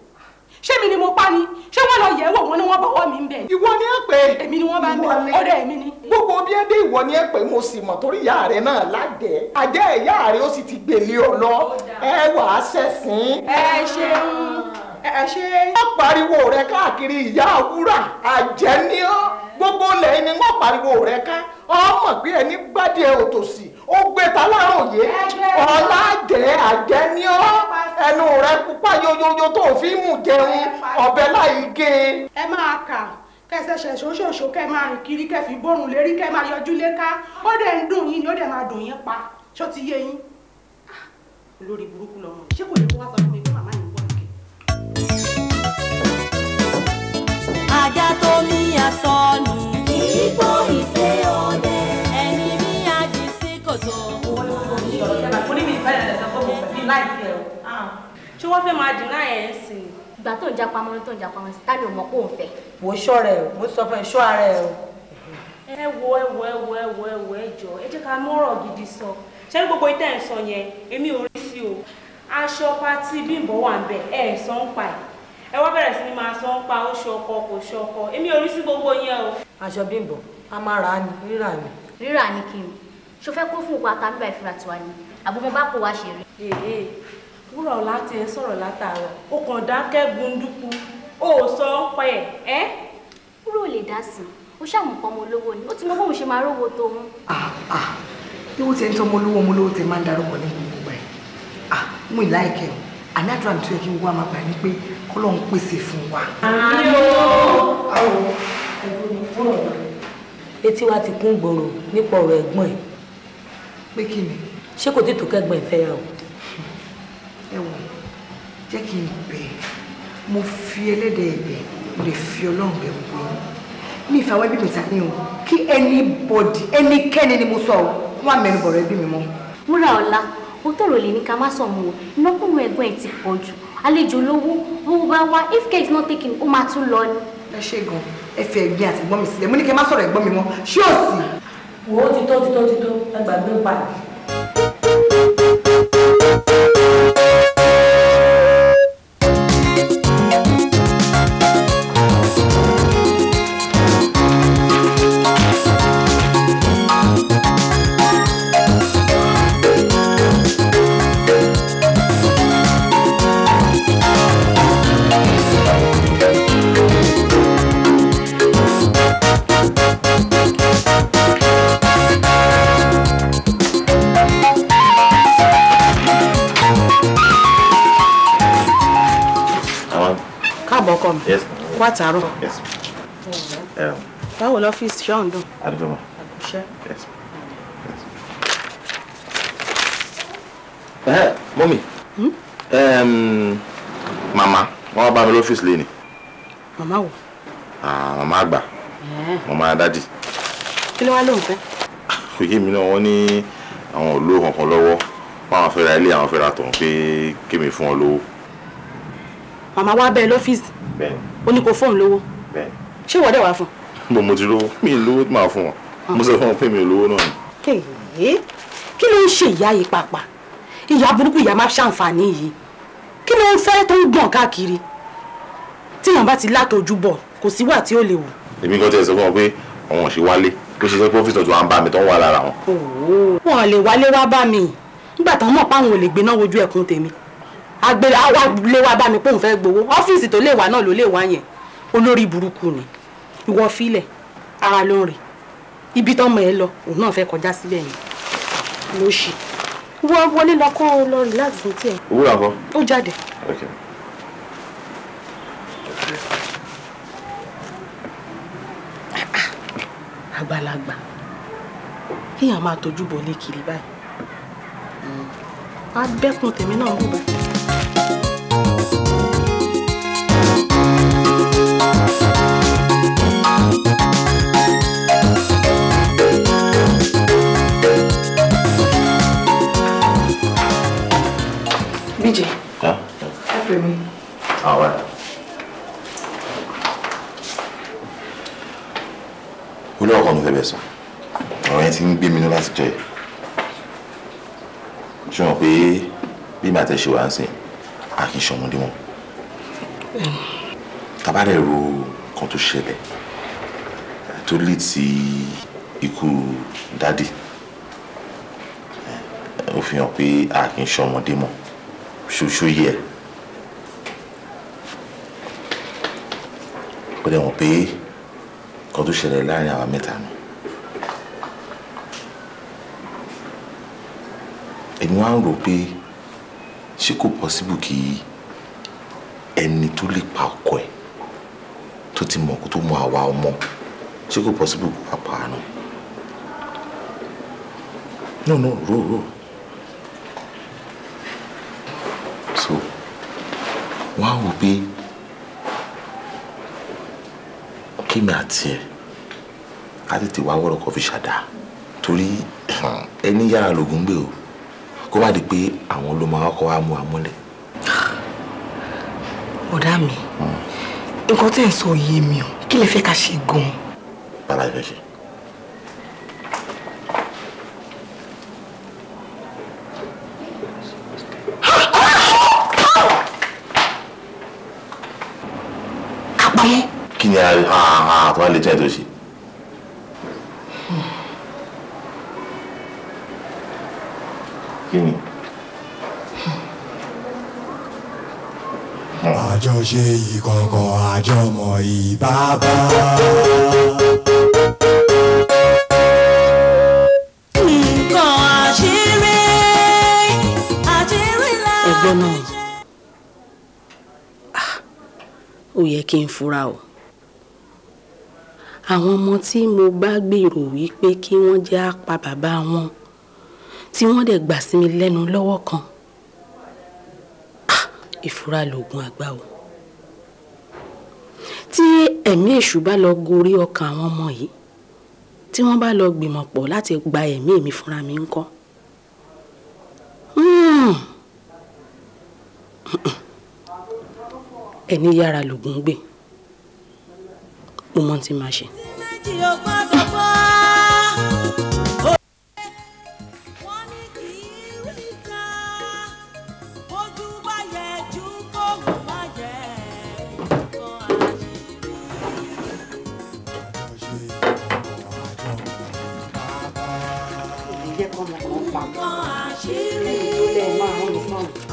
ṣé mi ni mo pa ni ṣé wọ́n lọ yẹ̀ wò wọ́n ni wọ́n bọ́wọ́ mi ń bẹ̀. ìwọ ni ẹ pé. èmi ni wọ́n bá ń bẹ̀ ọ̀rẹ́ èmi ni. gbogbo bí ẹ dé ìwọ ni ẹ pé mo sì mọ̀ torí ìyá rẹ náà lájẹ àjẹ ìyá rẹ ó sì ti gbèlè ọ lọ ẹ wà á ṣẹ̀sìn. ẹ ṣeun ẹ ṣe. wọ́n pariwo rẹ káàkiri ìyá àwúrà àjẹ́ ni ọ́ gbogbo lẹ́yìn ni wọ́n pariwo rẹ ká ọmọ pé ẹni gbádìí ẹ òtòṣì ó gbé ta láròyé ọ̀làjẹ́ àjẹ́ ni ọ́ ẹnu rẹ pupa yoyoyo tó fi mú jẹun ọ̀bẹ láì gé. ẹ máa kà kẹsẹsẹ ṣoṣooṣo kẹ máa rìn kiri kẹ fi bórun lérí kẹ máa yọjú léka ó dẹ̀ ń dùn yín ni ó dẹ̀ máa dùn yín pa ṣó ti yé yín. olórí burúkú lọmọ ṣé kò lè wá sọ fún mi pé màmá yìí wọ òkè. ajá tó ní asọ́nù kì í gbọ́ ìfẹ́ ọdẹ ẹni ní àjì sí kòtò. ṣé wọ́n fẹ́ máa dìnnà ẹ̀ sí i. ìgbà tó ń já pamọ́ tó ń já pamọ́ sí tani ò mọ̀ pé òun fẹ́. wò ó ṣọ́ rẹ̀ o mo sọ fún ẹ ṣọ́ ara ẹ o. ẹ wo ẹ jọ ẹ jẹ́ ká mọ́rọ̀ gidi sọ ṣé ní gbogbo ìtẹ́ ẹ̀ sọ yẹn èmi ò rí sí o aṣọ pátí Bímbọ́ wà ń bẹ̀ ẹ̀ sọ ń pa ẹ̀ ẹ wá bẹ̀rẹ̀ sí ni máa sọ ń pa ó ṣọkọ kò ṣọkọ èmi ò rí sí gbogbo yẹn o. aṣọ Bímbọ́ a máa rà á ní rírà ni. rírà ni kí n ṣo fẹ́ kó fún ìpa tàbí bá ìfura tiwa ni àbúmọ̀ bá kó wá ṣe rí. wúrà ọ̀la ti ẹ sọ̀rọ̀ látàárọ̀ ó kàn dákẹ́ gbunduku ó sọ ń pa ẹ̀. wúrà ò lè dá sí i ó ṣàmùpọ̀ ọmọ olówó ni ó ti mọ bóun ṣe máa rówó tó ń. ewu tí ẹni tó ọmọlówó tẹ máa ń darúgbọ ní gbogbo ẹ̀ mú ìláìkẹ́ o àní àdúrà tó yẹ kí gbogbo àmàgbà ní pé kọ́lọ́hún pèsè fún wa. etí wa ti kún gbòòrò nípa ọ̀rọ̀ ẹ̀gbọ́n ẹ̀. pé kí ni. ṣé kò tètò kẹ́gbọ́n ẹ̀ fẹ́ yà o. ẹ wò jẹ́ kí n bẹ̀ mo fi ẹlẹ́dẹ̀ ẹ̀bẹ̀ mo lè fi ọlọ́run bẹ̀ gbogbo yín mi ìfàwọ́ ẹbí mi ta ní o kí anybody ẹnikẹ́ni ni mo sọ o wọ́n á mẹ́rin bọ̀rọ̀ ẹbí mi mọ́. Wúrà ọ̀la ó tọrọ lè ní ká má sọ mọ́ o ìnákùnrin ẹ̀gbọ́n ẹ̀ ti pọ̀ jù àlejò lówó owó bá wá if care is not taken ó máa tún lọ ni. ẹ ṣe gan ẹ fi ẹ̀gbin àti ẹ̀gbọ́n mi sílẹ̀ mo ní kí ẹ má sọ̀rọ̀ ẹ̀gbọ́n mi mọ́ ṣé ò sí. wo ti tó ẹgbàgbé ń padà. ọkọ mi. Yes. Kú àtàárọ̀. Yes. Báwo lọ́fíìsì ṣé ò ń dùn? Adúgbò mọ̀. Àkùṣẹ́. Yes. Mọ́mì. Màmá, wọ́n wá bá mi lọ́fíìsì lé ni. Màmá wo? Màmá àgbà. Màmá dádì. Kí ló wá lóun fẹ́? Kò yé mi náà, wọ́n ní àwọn ò lówó kankan lọ́wọ́. Báwọn fẹ́ ra ilé, àwọn fẹ́ ra tọ̀hún pé kémi fún wọn lówó. Màmá wá bẹ́ẹ̀ lọ́fíìsì. Bẹ́ẹ̀ni. Ó ní kó fóun lówó. Bẹ́ẹ̀ni. Ṣé ìwọ dẹ̀ wá fún? Mo ti lówó, mi ì lówó tí màá fún wọn. Mo sọ fún wọn pé mi ò lówó náà ni. Kí ló ń ṣe ìyá yìí pàápàá? Ìyá burúkú ìyá máa ṣàǹfààní yìí. Kí ló ń fẹ́ tó ń gbọ̀n káàkiri? Tíyàn bá ti látọjú bọ̀, kò sí wà tí ó lè wù. Èmi kan tẹ̀ sọ fún wọn pé àwọn ò ṣe wálé. Bó ṣe sọ pé ọ́fíìsì tó wà ń bá mi tó ń wà lára wọn. Wọn lè wálé wá bá mi. Nígbà táwọn mọ̀ páwọn ò lè gbéná wojú ẹkún tèmi. Àgbèrè àwa lé wá bá mi pé òun fẹ́ gbowó. Ọ́fíìsì tó lè wá náà ló lè wá yẹn. Olórí burúkú ni. Ìwọ fílẹ̀, ara ló ń rìn. Ibi tọ́mọ ẹ lọ, òun náà fẹ́ kọjá síbẹ̀ yẹn. Ló ṣì. Wọ́n wọlé lọ kó o lọ rí láti fún tiẹ̀. Owó làkọ́. Ó jáde. Okay. Àgbàlagbà. Kéèyàn máa tọ́jú bọ̀ lé kiri báyìí. Á bẹ́kun tèmi náà bù báyìí. BJ. Huh? Help me. All right. Olúwa kan ló fẹ́ bẹ̀ sọ. Ọ̀rọ̀ yẹn ti ń gbé mi ní láti jẹ́. Ṣé wọn pé bí màá tẹ́ ṣe wá ń sìn, a kì í ṣọmọdé wọn. Tàbá rẹ̀ ro kan tó ṣẹlẹ̀ tó lead sí ikú dádì. Ó fi hàn pé a kì í ṣọmọdé mọ́. Ṣoṣo yẹ. Ó dẹ̀ wọ́n pé kan tó ṣẹlẹ̀ láàrin àwa mẹ́ta nù. Èmi wá ń rò pé ṣé kò possible kí ẹni tó lè pa ọkọ ẹ̀ tó ti mọ̀ kó tó mọ àwa ọmọ ṣé kò possible kó wá pa àná. No, ro. So wọ́n á wò pé kémi àti ẹ̀ ká tètè wá wọ́rọ̀ kọ́ fi ṣàdá torí ẹni yára lògùn gbé o kó má di pé àwọn ló máa kọ́ wá mú amúlẹ̀. Ọ̀dà mi nǹkan tẹ́ ẹ̀ sọ yé mi o kí lẹ fẹ́ ká ṣe gan-an. Bàbá ìfẹ́ ṣe. Àpamọ́. Kí ni àtúwá lè jẹ́ tó ṣe? Kí ni? Àjọṣe ìkọ̀kọ̀ àjọmọ̀ ìbábá. Nǹkan ó yẹ kí n fura o. Àwọn ọmọ tí mo bá gbèrò wípé kí wọ́n jẹ́ apá bàbá wọn tí wọ́n dẹ̀ gbà sí mi lẹ́nu lọ́wọ́ kan. Ìfura lògùn àgbà o. Tí ẹ̀mí èṣù bá lọ gorí ọkàn àwọn ọmọ yìí, tí wọ́n bá lọ gbìmọ̀ pọ̀ láti gba ẹ̀mí mi fúnra mi ńkọ́. Ẹni yára lògùn gbé. Mo mọ̀ tí màá ṣe.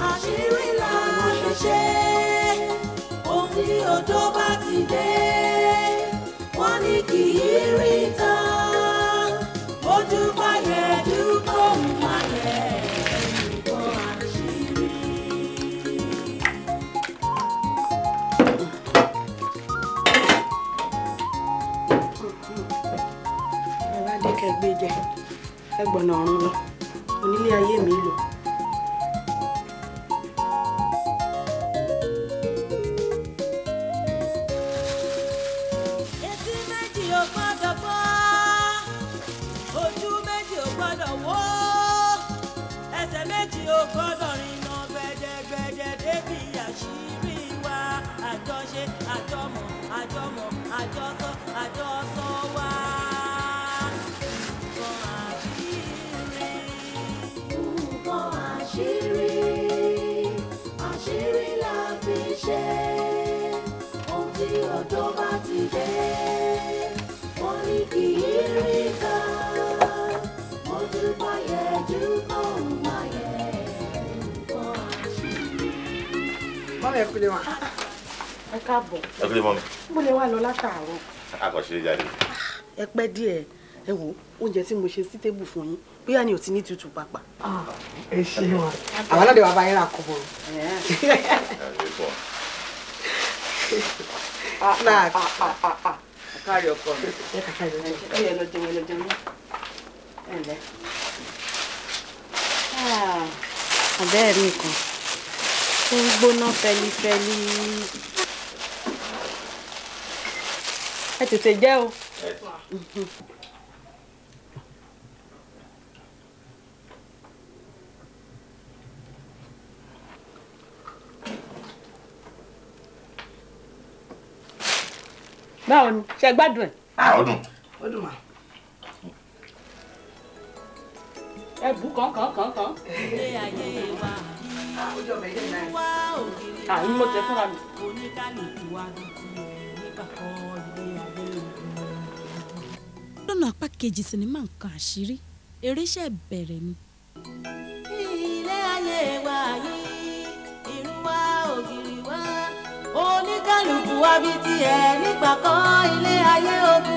Àṣírí la fi ṣe ohun tí odò bá ti dé wọ́n ní kì í rí tán ojú bá yẹ jù kó má yẹ nǹkan àṣírí. Ẹ bá dé kẹgbẹ́ jẹ ẹ gbọ̀nà ọ̀run lọ onílé ayé mi lò. Ẹ kúlé wa. Ẹ káàbọ̀. Ẹ kúlé mọ́ mi. Mo lè wá lọ látàárọ̀. Akọ̀ṣe jáde. Ẹ pẹ́ díẹ̀ ẹ wo oúnjẹ tí mo ṣe sí tébù fún yín bóyá ni ò ti ní tútù pàpà. Ẹ ṣe wa. Àwọn náà lè wá bá yín rà kọ́ bọ̀. Snack. Kárí ọkọ mi. Ẹ kàkà ìlọ jẹun. Ẹ yẹ lọ jẹun ẹ lọ jẹun. Ẹ ǹlẹ́. Àbẹ́ẹ̀ rí nǹkan tó ń gbóná fẹlifẹli. Ẹ tètè jẹ́ o. Báwo ni ṣe gbádùn ẹ̀? Ọdún. Ó dùn mà. Ẹ bù kàn. Ilé ayé wa ojú ọbẹ̀ yìí náà. wá ògiri wá Àyìn mo tẹ fúnra mi. oníkálùkù wa bí tiẹ̀ nígbà kan ilé ayé lọ́nà apá kejì sinimá nǹkan àṣírí eré iṣẹ́ bẹ̀rẹ̀ ni. ilé ayé wa yìí irú wa ògiri wa oníkálùkù wa bí tiẹ̀ nígbà kan ilé ayé ogun.